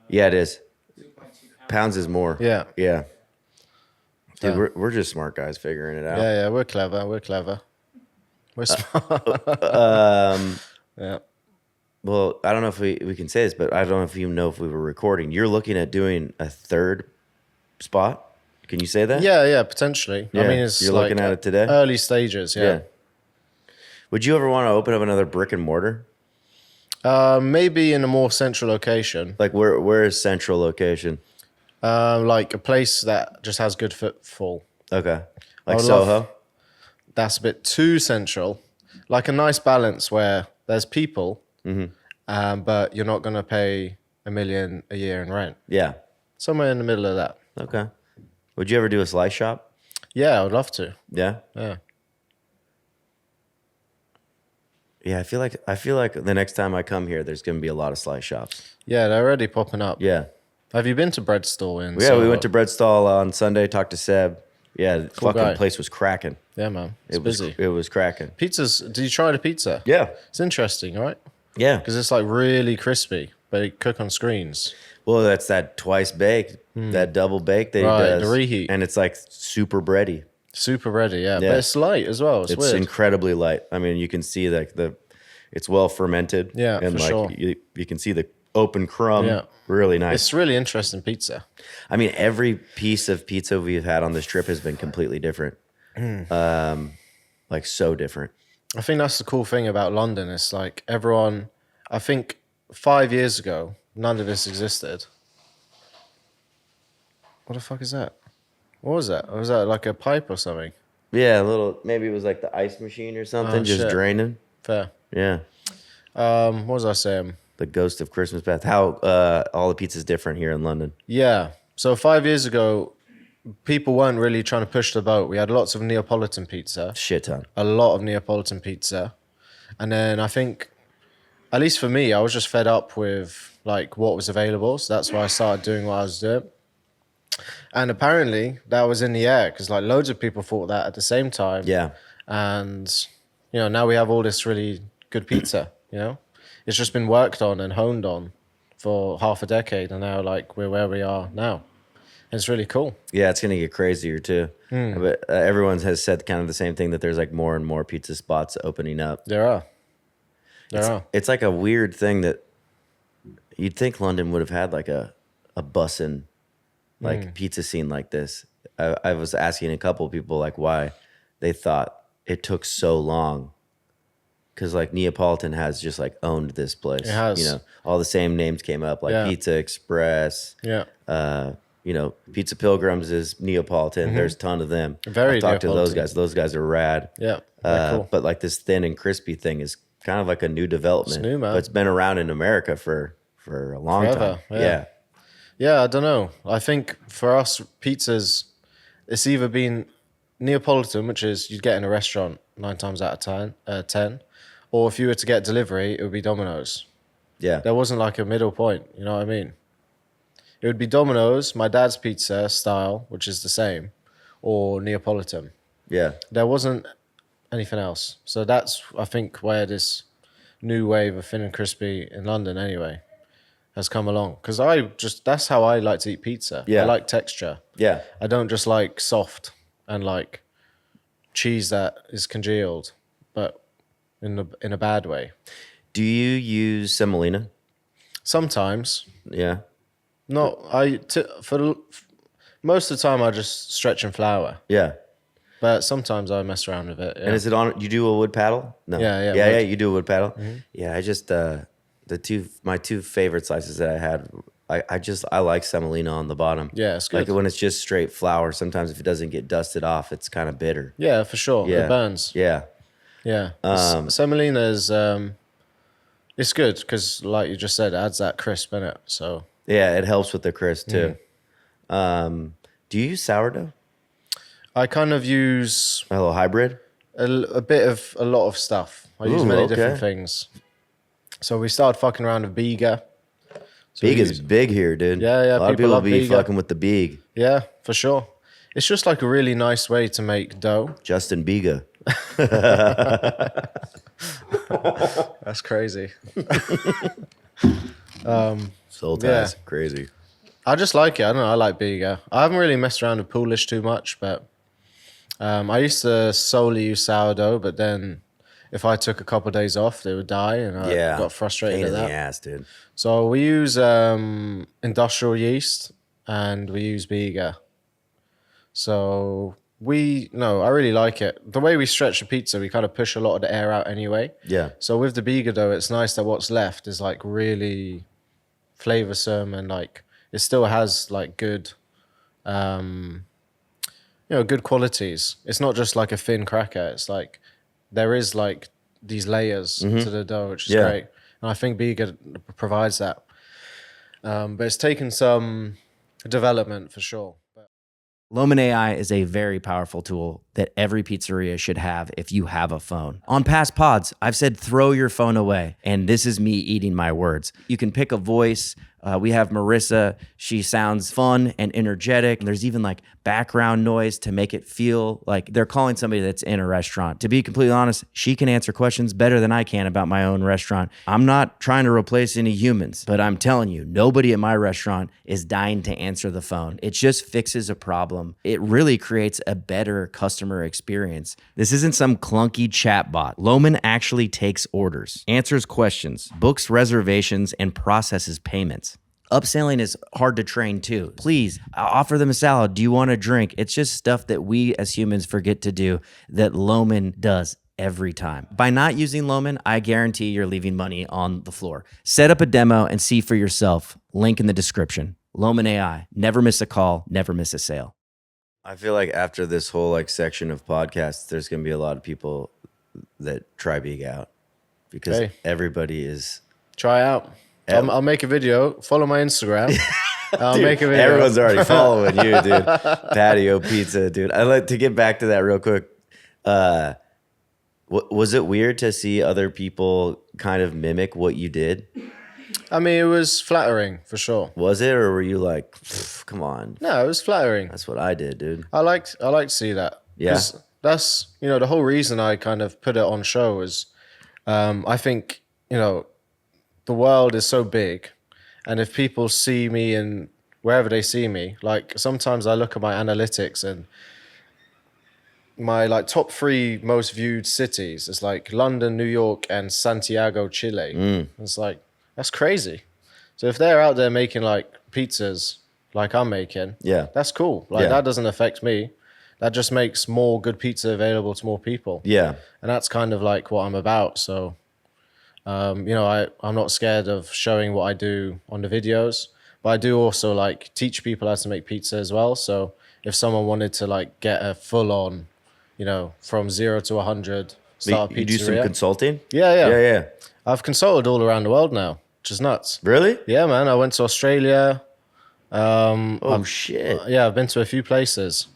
Yeah, it is. Pounds is more. Yeah. Yeah. Dude, Fair. we're just smart guys figuring it out. Yeah, we're clever. We're clever. We're smart. Yeah. Well, I don't know if we can say this, but I don't know if you know if we were recording. You're looking at doing a third spot. Can you say that? Yeah, potentially. I Yeah, mean, it's you're like looking at it today? early stages. Yeah. Would you ever want to open up another brick and mortar? Maybe in a more central location, Like where is central location? like a place that just has good footfall. Okay. Like would love- Soho? That's a bit too central. Like a nice balance where there's people, but you're not going to pay $1 million a year in rent. Yeah. Somewhere in the middle of that. Okay. Would you ever do a slice shop? Yeah, I would love to. Yeah. Yeah. Yeah, I feel like the next time I come here, there's going to be a lot of slice shops. Yeah, they're already popping up. Yeah. Have you been to Bread Stall in Yeah, Soho? we went to Bread Stall on Sunday, talked to Seb. Yeah, the Cool fucking guy. place was cracking. Yeah, man. It's It was busy. it was cracking. Pizzas, did you try the pizza? Yeah. It's interesting, right? Yeah. Because it's like really crispy, but they cook on screens. Well, that's that twice baked, that double baked that he Right, does. the reheat. And it's like super bready. Super ready, yeah. Yeah. But it's light as well. It's It's weird. incredibly light. I mean, you can see like it's well fermented. Yeah, and for like sure. you can see the open crumb. Yeah. Really nice. It's really interesting pizza. I mean, every piece of pizza we've had on this trip has been completely different. Like so different. I think that's the cool thing about London. It's like everyone, I think 5 years ago, none of this existed. What the fuck is that? What was that? Was that like a pipe or something? Yeah, a little. Maybe it was like the ice machine or something, Oh, just shit. draining. Fair. Yeah, What was I saying? the ghost of Christmas Bath. How all the pizza's different here in London. Yeah. So 5 years ago, people weren't really trying to push the boat. We had lots of Neapolitan pizza, Shit ton. a lot of Neapolitan pizza. And then I think, at least for me, I was just fed up with like what was available. So that's why I started doing what I was doing. And apparently that was in the air because like loads of people thought that at the same time. Yeah, And, now we have all this really good pizza. It's just been worked on and honed on for half a decade. And now like we're where we are now. And it's really cool. yeah, it's gonna get crazier too. But everyone has said kind of the same thing that there's like more and more pizza spots opening up. There are. It's like a weird thing that you'd think London would have had like a bussin' like pizza scene like this. I was asking a couple of people like why they thought it took so long. Cause like Neapolitan has just like owned this place. It has. All the same names came up like Yeah. Pizza Express. Yeah. Pizza Pilgrims is Neapolitan. There's a ton of them. Very I've talked to those Neapolitan. guys. Those guys are rad. Yeah. They're cool. But like this thin and crispy thing is kind of like a new development. It's new, man. But it's been around in America for a long Forever, time. yeah. Yeah, I don't know. I think for us, pizzas, it's either been Neapolitan, which is you'd get in a restaurant 9 times out of 10, or if you were to get delivery, it would be Domino's. Yeah. There wasn't like a middle point, you know what I mean? It would be Domino's, my dad's pizza style, which is the same, or Neapolitan. Yeah. There wasn't anything else. So that's, I think, where this new wave of thin and crispy in London anyway has come along. Because that's how I like to eat pizza. Yeah. I like texture. Yeah. I don't just like soft and like cheese that is congealed, but in a bad way. Do you use semolina? Sometimes, Yeah. most of the time I just stretch and flour, Yeah. but sometimes I mess around with it. Yeah. And is it on? You do a wood paddle? No. Yeah, Yeah. wood. You do a wood paddle. Yeah. I just my two favorite slices that I had. I like semolina on the bottom. Yeah, it's good. Like when it's just straight flour. Sometimes if it doesn't get dusted off, it's kind of bitter. Yeah, for sure. Yeah. It burns. Yeah. Yeah. Semolina is it's good because, like you just said, it adds that crisp in it. So Yeah. It helps with the crisp too. Do you use sourdough? I kind of use A little hybrid? a lot of stuff. I use Ooh, many okay. different things. So we started fucking around with Bega. So we Beeg is use- big here, dude. Yeah, A lot of people people love be Beeg. fucking with the Beeg. Yeah, for sure. It's just like a really nice way to make dough. Justin Biga. That's crazy. Soul ties, Yeah. crazy. I just like it. I don't know. I like Bega. I haven't really messed around with Polish too much, but I used to solely use sourdough, but then if I took a couple of days off, they would die, and I Yeah, got frustrated pain at in the that. ass, dude. So we use industrial yeast and we use Bega. So I really like it. The way we stretch the pizza, we kind of push a lot of the air out anyway. Yeah. So with the Bega dough, it's nice that what's left is like really flavorsome and like it still has like good, good qualities. It's not just like a thin cracker. It's like there is like these layers to the dough, which is Yeah. great. And I think Bega provides that. But it's taken some development for sure. Loman AI is a very powerful tool that every pizzeria should have if you have a phone. On past pods, I've said throw your phone away, and this is me eating my words. You can pick a voice. We have Marissa. She sounds fun and energetic. And there's even like background noise to make it feel like they're calling somebody that's in a restaurant. To be completely honest, she can answer questions better than I can about my own restaurant. I'm not trying to replace any humans, but I'm telling you, nobody at my restaurant is dying to answer the phone. It just fixes a problem. It really creates a better customer experience. This isn't some clunky chatbot. Loman actually takes orders, answers questions, books reservations, and processes payments. Upselling is hard to train too. Please offer them a salad. Do you want a drink? It's just stuff that we as humans forget to do that Loman does every time. By not using Loman, I guarantee you're leaving money on the floor. Set up a demo and see for yourself. Link in the description. Loman AI. Never miss a call, never miss a sale. I feel like after this whole like section of podcasts, there's going to be a lot of people that try Big out because Hey. everybody is... Try out. I'll make a video. Follow my Instagram. I'll Dude, make a video. everyone's already following you, dude. Patio pizza, dude. I'd like to get back to that real quick. Was it weird to see other people kind of mimic what you did? I mean, it was flattering for sure. Was it, or were you like, come on, No, it was flattering. that's what I did, dude? I like to see that. Yeah. 'Cause that's the whole reason I kind of put it on show was I think the world is so big, and if people see me in wherever they see me, like sometimes I look at my analytics and my like top 3 most viewed cities is like London, New York, and Santiago, Chile. It's like that's crazy. So if they're out there making like pizzas like I'm making, Yeah. that's cool. Like Yeah. that doesn't affect me. That just makes more good pizza available to more people. Yeah. And that's kind of like what I'm about. So, I'm not scared of showing what I do on the videos, but I do also like teach people how to make pizza as well. So if someone wanted to like get a full on, from 0 to 100, start a You do some pizzeria. consulting? Yeah. Yeah. I've consulted all around the world now, which is nuts. Really? Yeah, man. I went to Australia. Oh, shit. Yeah, I've been to a few places.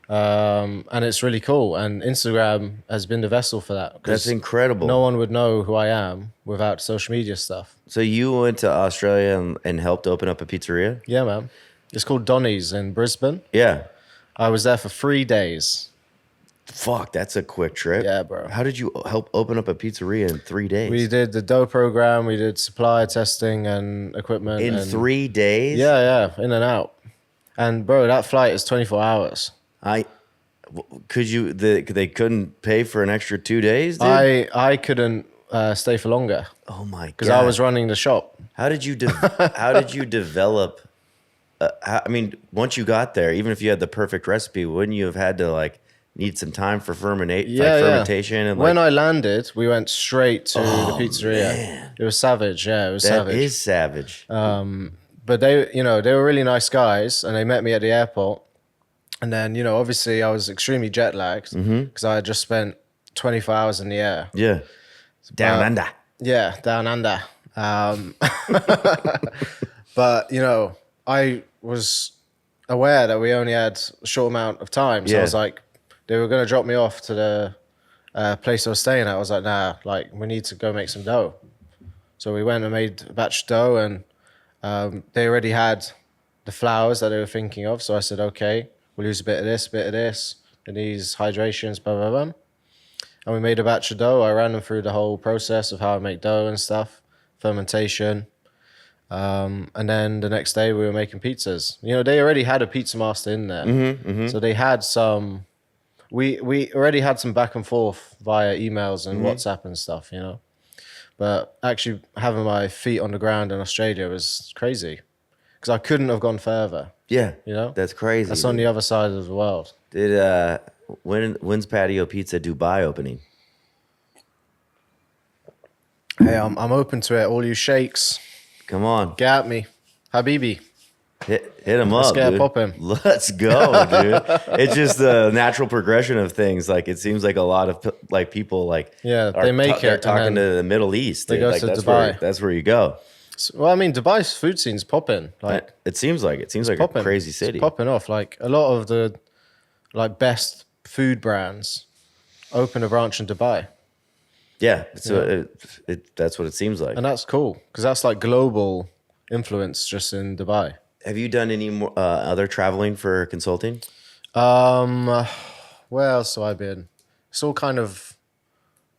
And it's really cool. And Instagram has been the vessel for that. 'Cause That's incredible. no one would know who I am without social media stuff. So you went to Australia and helped open up a pizzeria? Yeah, man. It's called Donny's in Brisbane. Yeah. I was there for 3 days. Fuck, that's a quick trip. Yeah, bro. How did you help open up a pizzeria in 3 days? We did the dough program. We did supplier testing and equipment. In and 3 days? Yeah, in and out. And bro, that flight is 24 hours. They couldn't pay for an extra 2 days, dude? I couldn't stay for longer Oh my god. because I was running the shop. How did you develop once you got there, even if you had the perfect recipe, wouldn't you have had to like need some time for fermentation and when I landed, we went straight to the pizzeria. man. It was savage. Yeah, it was that savage. is savage. But they were really nice guys, and they met me at the airport. And then, obviously I was extremely jet lagged because I had just spent 24 hours in the air. Yeah. Down under. Yeah, down under. But, I was aware that we only had a short amount of time. So Yeah. I was like, they were going to drop me off to the place I was staying at. I was like, nah, like we need to go make some dough. So we went and made a batch of dough, and they already had the flours that they were thinking of. So I said, okay, we'll use a bit of this, and these hydrations, blah, blah, blah. and we made a batch of dough. I ran them through the whole process of how I make dough and stuff, fermentation. And then the next day we were making pizzas. You know, they already had a pizza master in there. So they had some, we already had some back and forth via emails and WhatsApp and stuff, you know. But actually having my feet on the ground in Australia was crazy because I couldn't have gone further. Yeah. You know? That's crazy. That's on the other side of the world. When's Patio Pizza Dubai opening? Hey, I'm open to it. All you sheiks, Come on. get at me. Habibi. Hit him up, Let's get dude. popping. Let's go, dude. It's just the natural progression of things. Like, it seems like a lot of like people like They make it. They're and talking then to the Middle East. they Dude. go Like, to that's Dubai. That's where you go. Well, I mean, Dubai's food scene's popping. Like, It seems like a popping. crazy city. It's popping off. Like a lot of the like best food brands open a branch in Dubai, Yeah, that's what it seems like. and that's cool because that's like global influence just in Dubai. Have you done any more other traveling for consulting? Where else have I been? It's all kind of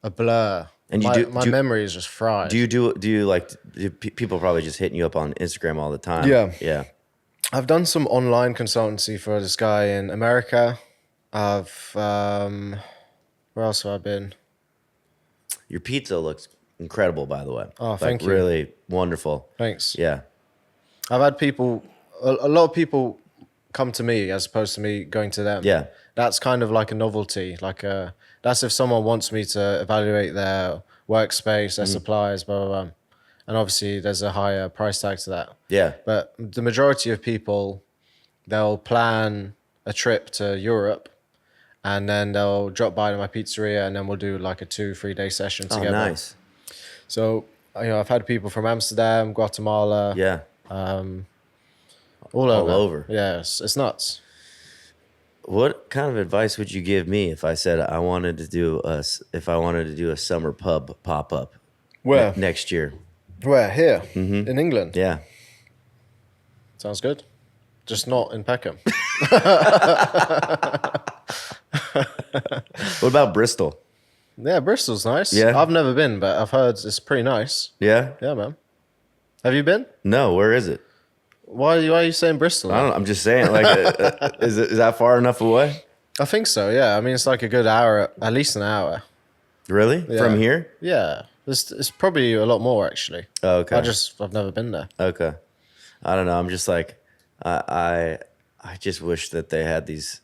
a blur. And you my memory is just fried. Do people probably just hitting you up on Instagram all the time? Yeah. Yeah. I've done some online consultancy for this guy in America. I've where else have I been? Your pizza looks incredible, by the way. Oh, thank you. Really wonderful. Thanks. Yeah. I've had people, a lot of people come to me as opposed to me going to them. Yeah. That's kind of like a novelty. That's if someone wants me to evaluate their workspace, their supplies, blah, blah, blah. And obviously there's a higher price tag to that. Yeah. But the majority of people, they'll plan a trip to Europe and then they'll drop by to my pizzeria and then we'll do like a 2-3 day session Oh, together. nice. So, you know, I've had people from Amsterdam, Guatemala, Yeah. all over. Yeah, it's nuts. What kind of advice would you give me if I said I wanted to do a summer pub pop up Where? next year? Where? Here? In England? Yeah. Sounds good. Just not in Peckham. What about Bristol? Yeah, Bristol's nice. Yeah? I've never been, but I've heard it's pretty nice. Yeah. Yeah, man. Have you been? No. Where is it? Why are you saying Bristol? I don't know. I'm just saying. Like, is that far enough away? I think so, yeah. I mean, it's like a good hour, at least an hour. Really? Yeah. From here? Yeah. It's probably a lot more, actually. Oh, okay. I've never been there. Okay. I don't know. I'm just like, I just wish that they had these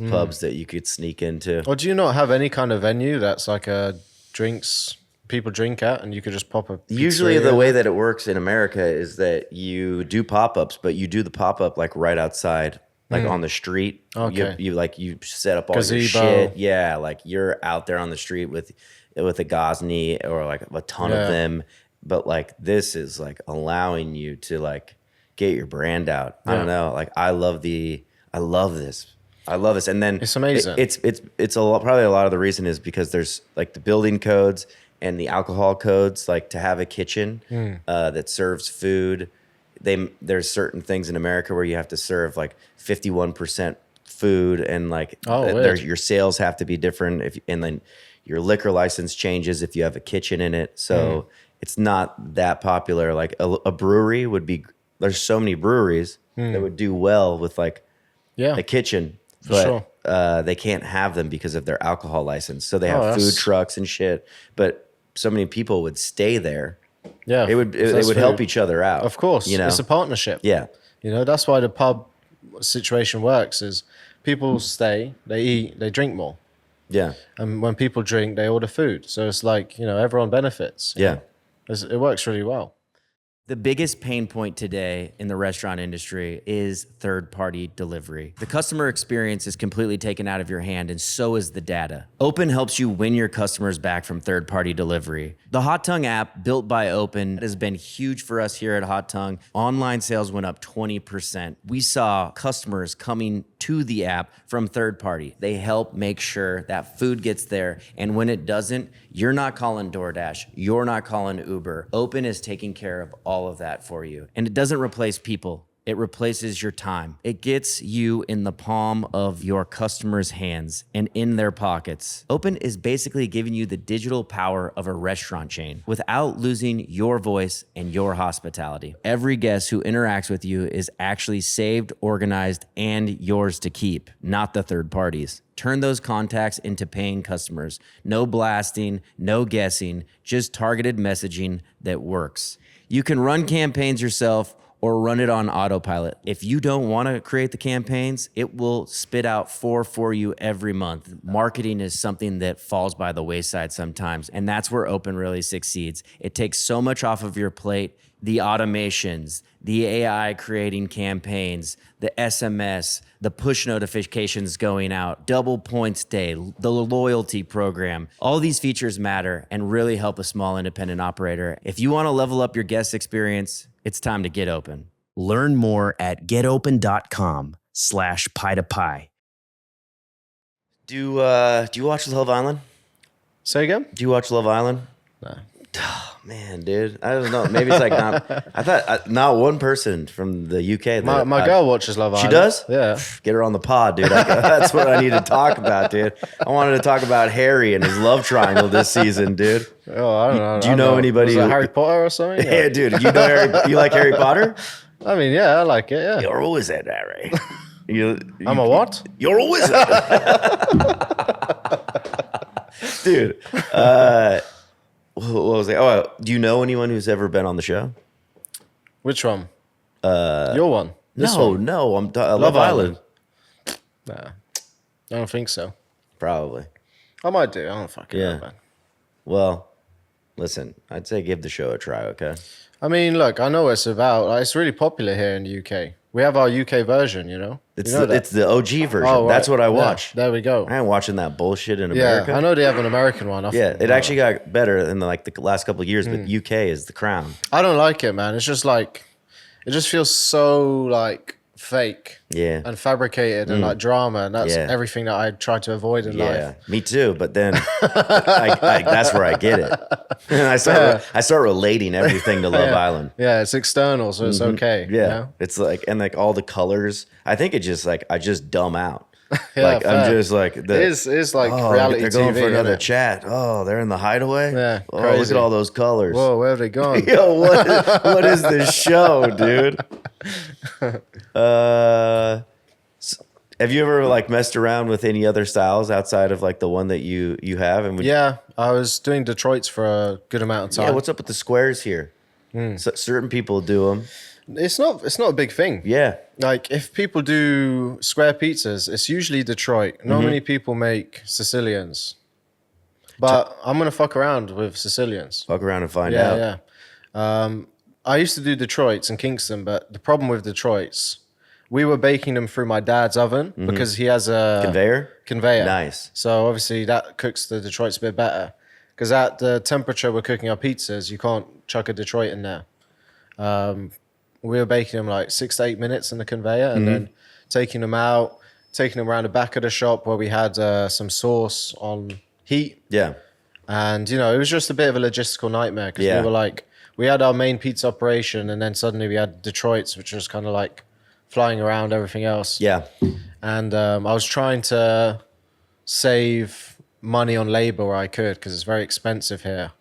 pubs that you could sneak into. Or do you not have any kind of venue that's like a drinks people drink at and you could just pop a Usually pizzeria the in way there? that it works in America is that you do pop-ups, but you do the pop-up like right outside, like on the street. Okay. You set up all your Gazebo. shit. Yeah, like you're out there on the street with a Gosney or like a ton of Yeah. them. But like this is like allowing you to like get your brand out. I don't know. Like I love this. I love this. And then It's amazing. It's a lot, probably a lot of the reason is because there's like the building codes and the alcohol codes, like to have a kitchen that serves food. There's certain things in America where you have to serve like 51% food and like weird. your sales have to be different and then your liquor license changes if you have a kitchen in it. So it's not that popular. Like a brewery would be, there's so many breweries that would do well with like Yeah. a kitchen, sure. they can't have them because of their alcohol license. So they have that's- food trucks and shit. But so many people would stay there. Yeah. They would help each other out. Of course. you know. It's a partnership. Yeah, You know, that's why the pub situation works is people stay, they eat, they drink more. yeah, And when people drink, they order food. So it's like, you know, everyone benefits. yeah. It works really well. The biggest pain point today in the restaurant industry is third-party delivery. The customer experience is completely taken out of your hand, and so is the data. Open helps you win your customers back from third-party delivery. The Hot Tongue app, built by Open, has been huge for us here at Hot Tongue. Online sales went up 20%. We saw customers coming to the app from third party. They help make sure that food gets there, and when it doesn't, you're not calling DoorDash, you're not calling Uber. Open is taking care of all of that for you. And it doesn't replace people. It replaces your time. It gets you in the palm of your customers' hands and in their pockets. Open is basically giving you the digital power of a restaurant chain without losing your voice and your hospitality. Every guest who interacts with you is actually saved, organized, and yours to keep, not the third parties. Turn those contacts into paying customers. No blasting, no guessing, just targeted messaging that works. You can run campaigns yourself or run it on autopilot. If you don't want to create the campaigns, it will spit out four for you every month. Marketing is something that falls by the wayside sometimes, and that's where Open really succeeds. It takes so much off of your plate, the automations, the AI creating campaigns, the SMS, the push notifications going out, double points day, the loyalty program. All these features matter and really help a small independent operator. If you want to level up your guest experience, it's time to get open. Learn more at getopen.com/pie-to-pie. Do you watch Love Island? Say again? Do you watch Love Island? No. Oh, man, dude. I don't know. Maybe it's like not. I thought not one person from the UK. My girl watches Love Island. She does? Yeah. Get her on the pod, dude. That's what I need to talk about, dude. I wanted to talk about Harry and his love triangle this season, dude. Oh, I don't know. Do you know anybody? Was it Harry Potter or something? Yeah, dude. You know you like Harry Potter? I mean, yeah, I like it. Yeah. You're a wizard, Harry. I'm a what? You're a wizard, dude. What was it? Oh, do you know anyone who's ever been on the show? Which one? Your one. This one. No. I'm Love Island. Nah, I don't think so. Probably. I might do. I don't fucking Yeah. know, man. Well, listen. I'd say give the show a try. Okay. I mean, look, I know what it's about. Like, it's really popular here in the UK. We have our UK version, you know? It's You know that? it's the OG version. Oh, right. That's what I Yeah, watch. there we go. I ain't watching that bullshit in Yeah, America. I know they have an American one. Yeah, it actually got better in the last couple of years, but UK is the crown. I don't like it, man. It's just like, it just feels so like fake Yeah. and fabricated and like drama, and that's Yeah. everything that I try to avoid in Yeah, life. me too. But then that's where I get it. And I start relating everything to Love Island. Yeah, it's external, so it's okay. Yeah, you know? it's like all the colors. I think it just I just dumb out. Yeah, I'm fair. just like It is like oh, reality they're going TV, for another innit? chat. Oh, they're in the hideaway. Yeah, Oh, look crazy. at all those colors. Whoa, where have they gone? Yo, what is this show, dude? Have you ever messed around with any other styles outside of the one that you have? And Yeah, I was doing Detroit's for a good amount of time. yeah. What's up with the squares here? So, certain people do them. It's not a big thing. Yeah. Like if people do square pizzas, it's usually Detroit. Not many people make Sicilians. But I'm gonna fuck around with Sicilians. Fuck around and find out. Yeah. I used to do Detroit's in Kingston, but the problem with Detroit's, we were baking them through my dad's oven because he has a conveyor. Nice. So obviously that cooks the Detroit's a bit better. Because at the temperature we're cooking our pizzas, you can't chuck a Detroit in there. We were baking them 6 to 8 minutes in the conveyor and then taking them out, taking them around the back of the shop where we had some sauce on heat. Yeah. And, it was just a bit of a logistical nightmare because Yeah. we were we had our main pizza operation and then suddenly we had Detroit's, which was kind of flying around everything else. Yeah. And I was trying to save money on labor where I could because it's very expensive here.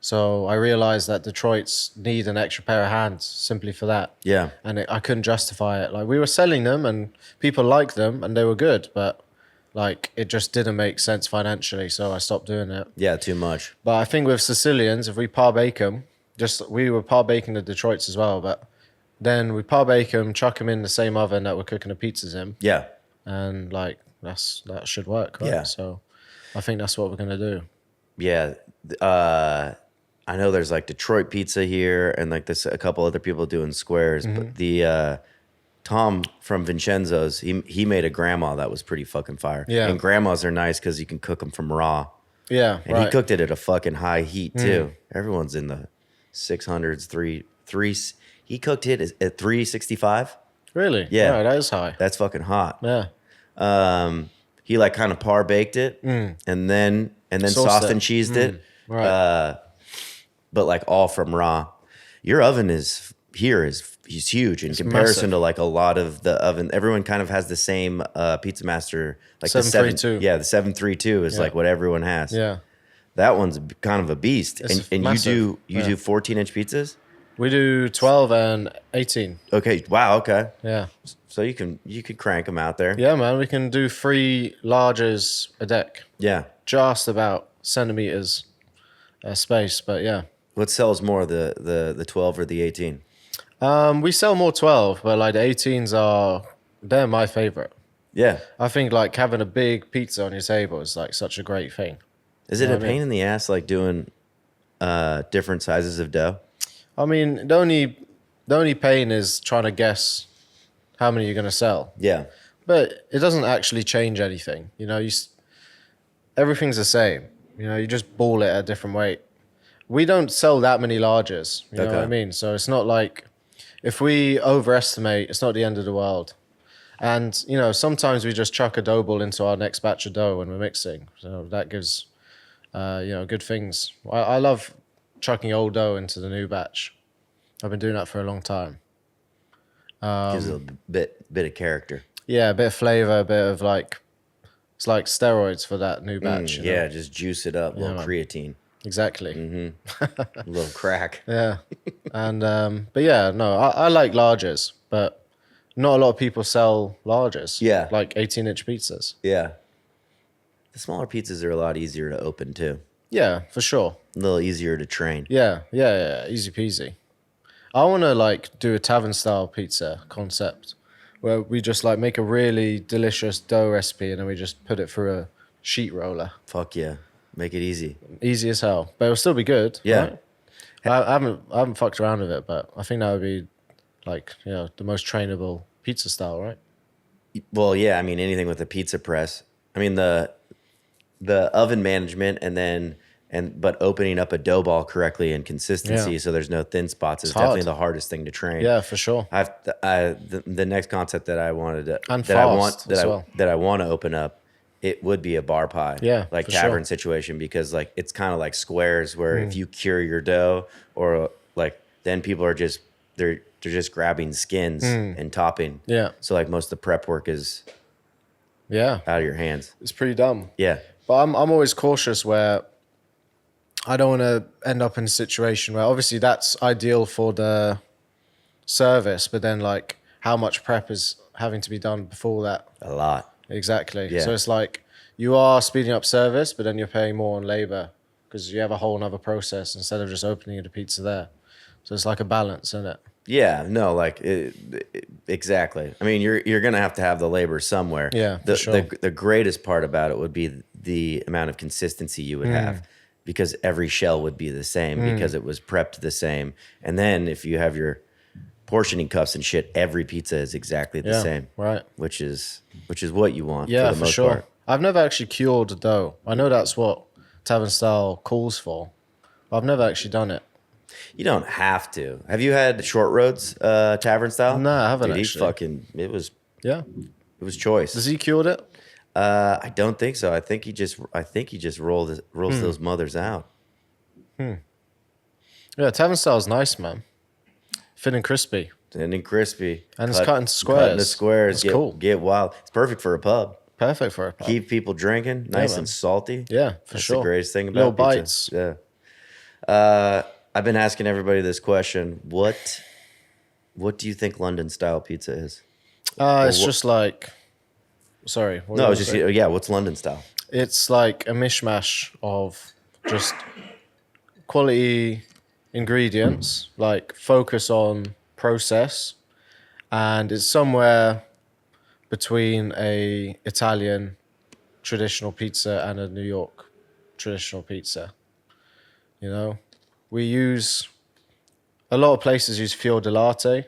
So I realized that Detroit's need an extra pair of hands simply for that. Yeah. And I couldn't justify it. We were selling them and people liked them and they were good, but it just didn't make sense financially. So I stopped doing it. Yeah. Too much. But I think with Sicilians, if we par bake them, we were par baking the Detroit's as well, but then we par bake them, chuck them in the same oven that we're cooking the pizzas in. Yeah. And that should work, right? Yeah. So I think that's what we're gonna do. Yeah. I know there's Detroit pizza here and there's a couple other people doing squares, but the Tom from Vincenzo's, he made a grandma that was pretty fucking fire. Yeah. And grandmas are nice because you can cook them from raw. Yeah, And he cooked it at a fucking high heat too. Everyone's in the 600s, he cooked it at 365. Really? Yeah. Right, that is high. That's fucking hot. Yeah. He kind of par baked it and then sauced it. and cheesed it. Right. But all from raw. Your oven is he's huge in comparison massive. to like a lot of the oven. Everyone kind of has the same Pizza Master, like 732. the 732 is like what everyone has. Yeah. That one's kind of a beast. It's And massive. you do 14-inch pizzas? We do 12 and 18. Okay. Wow. Okay. Yeah. So you could crank them out there. Yeah, man. We can do 3 larges a deck. Yeah. Just about centimeters space, but yeah. What sells more, the 12 or the 18? We sell more 12, but like the 18s they're my favorite. Yeah. I think like having a big pizza on your table is like such a great thing. Is it know a what I mean? pain in the ass like doing different sizes of dough? I mean, the only pain is trying to guess how many you're going to sell. Yeah. But it doesn't actually change anything. You know, everything's the same. You know, you just ball it at a different weight. We don't sell that many larges. You know what I mean? So it's not like if we overestimate, it's not the end of the world. And, you know, sometimes we just chuck a dough ball into our next batch of dough when we're mixing. So that gives, good things. I love chucking old dough into the new batch. I've been doing that for a long time. Gives it a bit of character. Yeah, a bit of flavor, a bit of like, it's like steroids for that new batch. you know? Yeah, just juice it up, a little man. creatine, Exactly. a little crack. Yeah. And, but yeah, no, I like larges, but not a lot of people sell larges. Yeah. Like 18-inch pizzas. Yeah. The smaller pizzas are a lot easier to open too. Yeah, for sure. A little easier to train. Yeah. Easy peasy. I want to like do a tavern style pizza concept where we just like make a really delicious dough recipe and then we just put it through a sheet roller. Fuck yeah. Make it easy. Easy as hell, but it'll still be good. Yeah. Right? I haven't fucked around with it, but I think that would be like, you know, the most trainable pizza style, right? Well, yeah, I mean anything with a pizza press. I mean the oven management but opening up a dough ball correctly and consistency Yeah. so there's no thin spots is It's hard. definitely the hardest thing to train. Yeah, for sure. The next concept that I wanted to And that I fast want as well. that I want to open up, it would be a bar pie. Yeah, like for tavern sure. situation because like it's kind of like squares where if you cure your dough or like then people are just they're just grabbing skins and topping. Yeah. So like most of the prep work is Yeah. out of your hands. It's pretty dumb. Yeah. But I'm always cautious where I don't want to end up in a situation where obviously that's ideal for the service, but then like how much prep is having to be done before that? A lot. Exactly. Yeah. So it's like you are speeding up service, but then you're paying more on labor because you have a whole nother process instead of just opening the pizza there. So it's like a balance, isn't it? Yeah, no, like exactly. I mean, you're gonna have to have the labor somewhere. Yeah, The for sure. the greatest part about it would be the amount of consistency you would have, because every shell would be the same because it was prepped the same. And then if you have your portioning cups and shit, every pizza is exactly the Yeah, same. right. Which is what you want. Yeah, for the for most sure. part. I've never actually cured the dough. I know that's what tavern style calls for, but I've never actually done it. You don't have to. Have you had Short Roads tavern style? No, I haven't Dude, actually. it Yeah. was choice. Has he cured it? I don't think so. I think he just rolls those mothers out. Yeah, tavern style is nice, man. Thin and crispy. And then crispy. And it's cut into squares. Cut into squares. That's Get, cool. Get wild. It's perfect for a pub. Perfect for a pub. Keep people drinking, nice man. and salty. Yeah, for That's sure. the greatest thing Little about pizza. bites. Yeah. I've been asking everybody this question. What do you think London style pizza is? It's just like, sorry. what No, did I it's just say? yeah. What's London style? It's like a mishmash of just quality ingredients, like focus on process, and it's somewhere between a Italian traditional pizza and a New York traditional pizza. You know, we use a lot of places use fior di latte,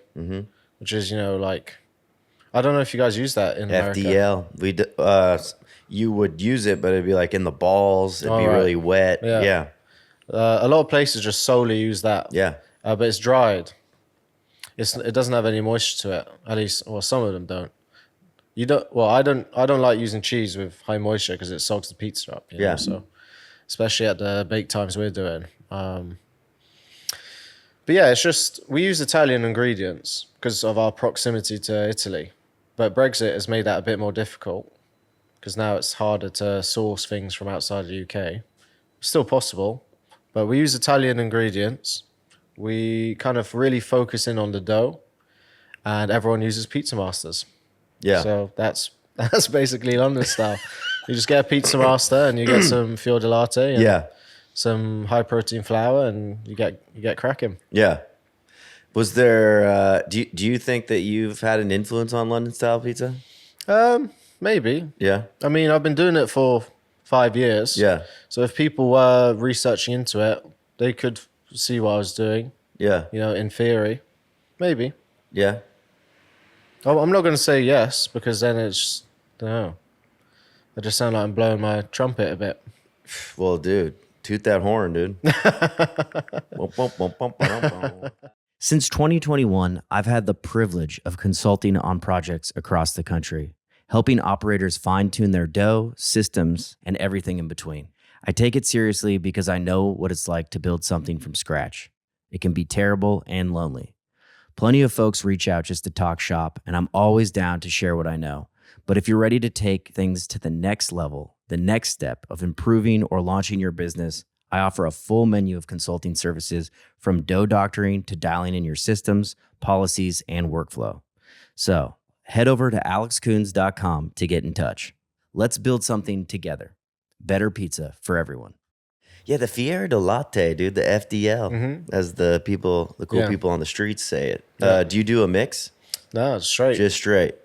which is, you know, like, I don't know if you guys use that in America. FDL. You would use it, but it'd be like in the balls. It'd be right. really wet. Yeah. Yeah. A lot of places just solely use that. Yeah. But it's dried. It doesn't have any moisture to it. At least, well, some of them don't. You don't. Well, I don't like using cheese with high moisture because it soaks the pizza up. You know? Yeah. So, especially at the bake times we're doing. But But yeah, it's just we use Italian ingredients because of our proximity to Italy. But Brexit has made that a bit more difficult because now it's harder to source things from outside the UK. Still possible, but we use Italian ingredients. We kind of really focus in on the dough, and everyone uses Pizza Masters. Yeah. So that's basically London style. You just get a Pizza Master and you get some fior di latte and Yeah. some high protein flour, and you get cracking. Yeah. Was there, do you think that you've had an influence on London style pizza? Maybe. Yeah. I mean, I've been doing it for 5 years. Yeah. So if people were researching into it, they could see what I was doing. Yeah. You know, in theory, maybe. Yeah. I'm not going to say yes because then it's, I don't know. I just sound like I'm blowing my trumpet a bit. Well, dude, toot that horn, dude. Since 2021, I've had the privilege of consulting on projects across the country, helping operators fine-tune their dough, systems, and everything in between. I take it seriously because I know what it's like to build something from scratch. It can be terrible and lonely. Plenty of folks reach out just to talk shop, and I'm always down to share what I know. But if you're ready to take things to the next level, the next step of improving or launching your business, I offer a full menu of consulting services from dough doctoring to dialing in your systems, policies, and workflow. So head over to alexkoons.com to get in touch. Let's build something together. Better pizza for everyone. Yeah, the fior di latte, dude, the FDL, as the cool people on the streets say it. Do you do a mix? No, it's straight. Just straight.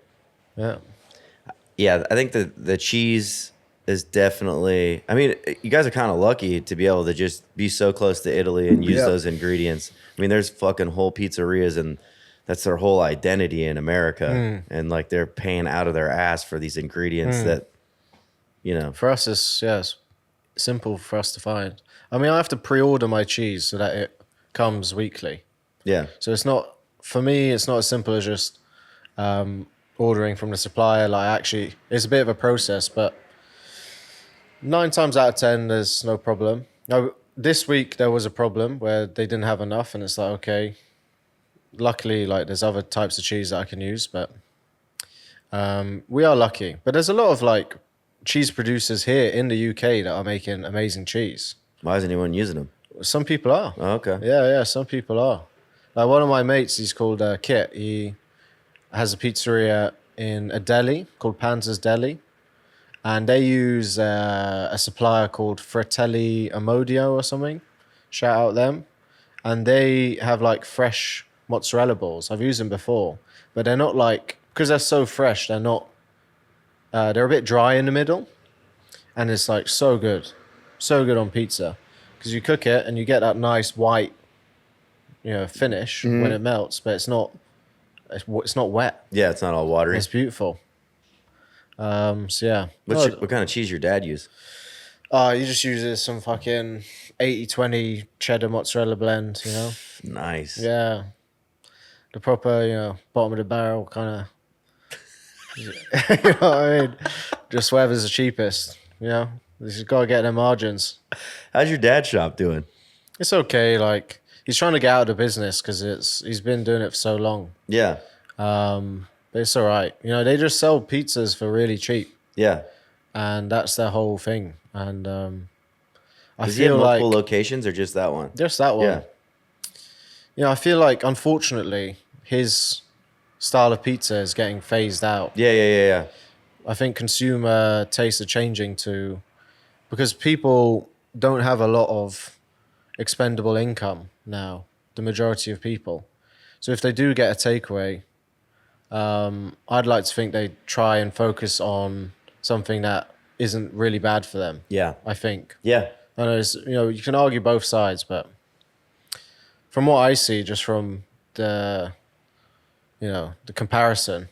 Yeah. Yeah, I think the cheese is definitely. I mean, you guys are kind of lucky to be able to just be so close to Italy and use those ingredients. I mean, there's fucking whole pizzerias, and that's their whole identity in America, and like they're paying out of their ass for these ingredients that, you know. For us, it's simple for us to find. I mean, I have to pre-order my cheese so that it comes weekly. Yeah, So it's not, for me, it's not as simple as just ordering from the supplier. Like actually, it's a bit of a process, but 9 times out of 10, there's no problem. Now, this week there was a problem where they didn't have enough, and it's like, okay, luckily, like there's other types of cheese that I can use, but we are lucky. But there's a lot of like cheese producers here in the UK that are making amazing cheese. why is anyone using them? Some people are. Oh, okay. Yeah, some people are. Like one of my mates, he's called Kit. He has a pizzeria in a deli called Panzer's Deli, and they use a supplier called Fratelli Amodio or something. Shout out them. And they have like fresh mozzarella balls. I've used them before, but they're not like, because they're so fresh, they're not, they're a bit dry in the middle, and it's like so good on pizza, because you cook it and you get that nice white, finish when it melts, but it's not wet. Yeah, it's not all watery. It's beautiful. So yeah. What kind of cheese your dad use? He just uses some fucking 80-20 cheddar mozzarella blend, Nice. Yeah. The proper, bottom of the barrel kind of, you know what I mean? Just whatever's the cheapest, You just got to get them margins. How's your dad's shop doing? It's okay. Like, he's trying to get out of the business because he's been doing it for so long. Yeah. But it's all right. They just sell pizzas for really cheap. Yeah. And that's their whole thing. And I Does he have feel multiple like locations or just that one? just that one. Yeah. I feel like, unfortunately, his style of pizza is getting phased out. Yeah. I think consumer tastes are changing because people don't have a lot of expendable income now, the majority of people. So if they do get a takeaway, I'd like to think they try and focus on something that isn't really bad for them. Yeah. I think. Yeah. I know it's, you can argue both sides, but from what I see, just from the comparison,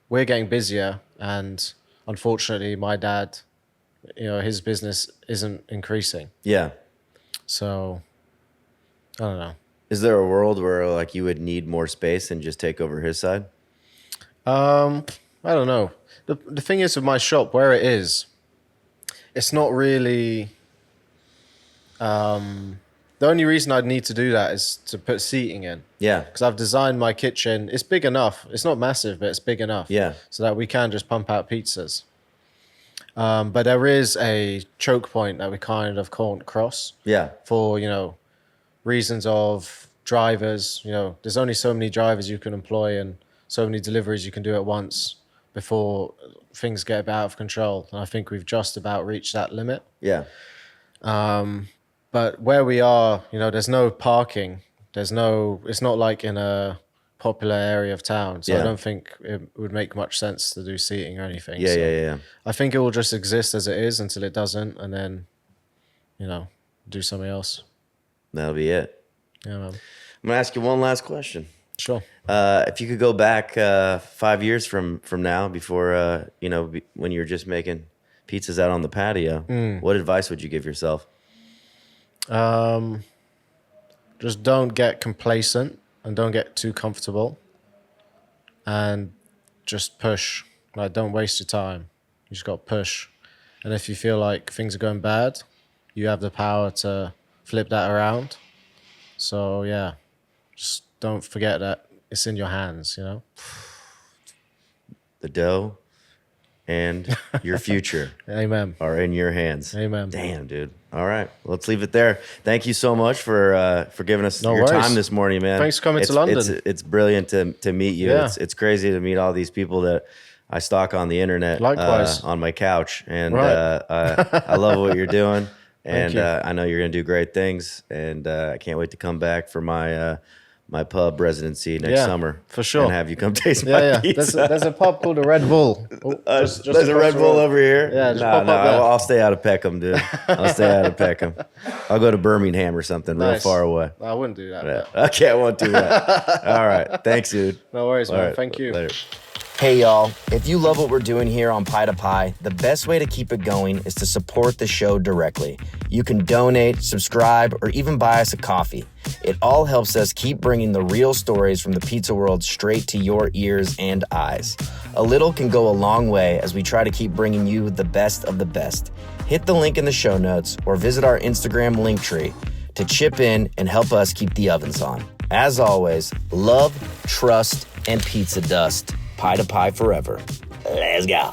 we're getting busier, and unfortunately, my dad, his business isn't increasing. Yeah. So, I don't know. Is there a world where like you would need more space and just take over his side? I don't know. The thing is with my shop, where it is, it's not really. The The only reason I'd need to do that is to put seating in. Yeah. Because I've designed my kitchen. It's big enough. It's not massive, but it's big enough. Yeah. So that we can just pump out pizzas. But there is a choke point that we kind of can't cross. Yeah. For, you know, reasons of drivers. You know, there's only so many drivers you can employ and so many deliveries you can do at once before things get a bit out of control. And I think we've just about reached that limit. Yeah. But where we are, you know, there's no parking. It's not like in a popular area of town. So Yeah. I don't think it would make much sense to do seating or anything. Yeah, So yeah. I think it will just exist as it is until it doesn't. And then, you know, do something else. That'll be it. Yeah, man. I'm gonna ask you one last question. Sure. If you could go back 5 years from now, before when you were just making pizzas out on the patio, what advice would you give yourself? Just don't get complacent and don't get too comfortable. And just push. Like, don't waste your time. You just got to push. And if you feel like things are going bad, you have the power to flip that around. So, yeah, just don't forget that it's in your hands, you know? The dough and your future Amen. are in your hands. Amen. Damn, dude. All right, let's leave it there. Thank you so much for giving us your worries. time this morning, man. Thanks for coming to London. It's brilliant to meet you. Yeah. It's crazy to meet all these people that I stalk on the internet. Likewise. On my couch, and Right. I love what you're doing, and you. I know you're gonna do great things, and I can't wait to come back for my pub residency next Yeah, summer for sure. and have you come taste my Yeah. pizza. There's a pub called the Red Bull. There's a across Red the Bull road. over here. Yeah, just no, pop up there. I'll stay out of Peckham, dude. I'll stay out of Peckham. I'll go to Birmingham or something real Nice. far away. I wouldn't do that. Yeah. but Okay, I won't do that. All right. Thanks, dude. No worries, All man. right, Thank you. Later. Hey y'all, if you love what we're doing here on Pie to Pie, the best way to keep it going is to support the show directly. You can donate, subscribe, or even buy us a coffee. It all helps us keep bringing the real stories from the pizza world straight to your ears and eyes. A little can go a long way as we try to keep bringing you the best of the best. Hit the link in the show notes or visit our Instagram link tree to chip in and help us keep the ovens on. As always, love, trust, and pizza dust. Pie to Pie forever. Let's go.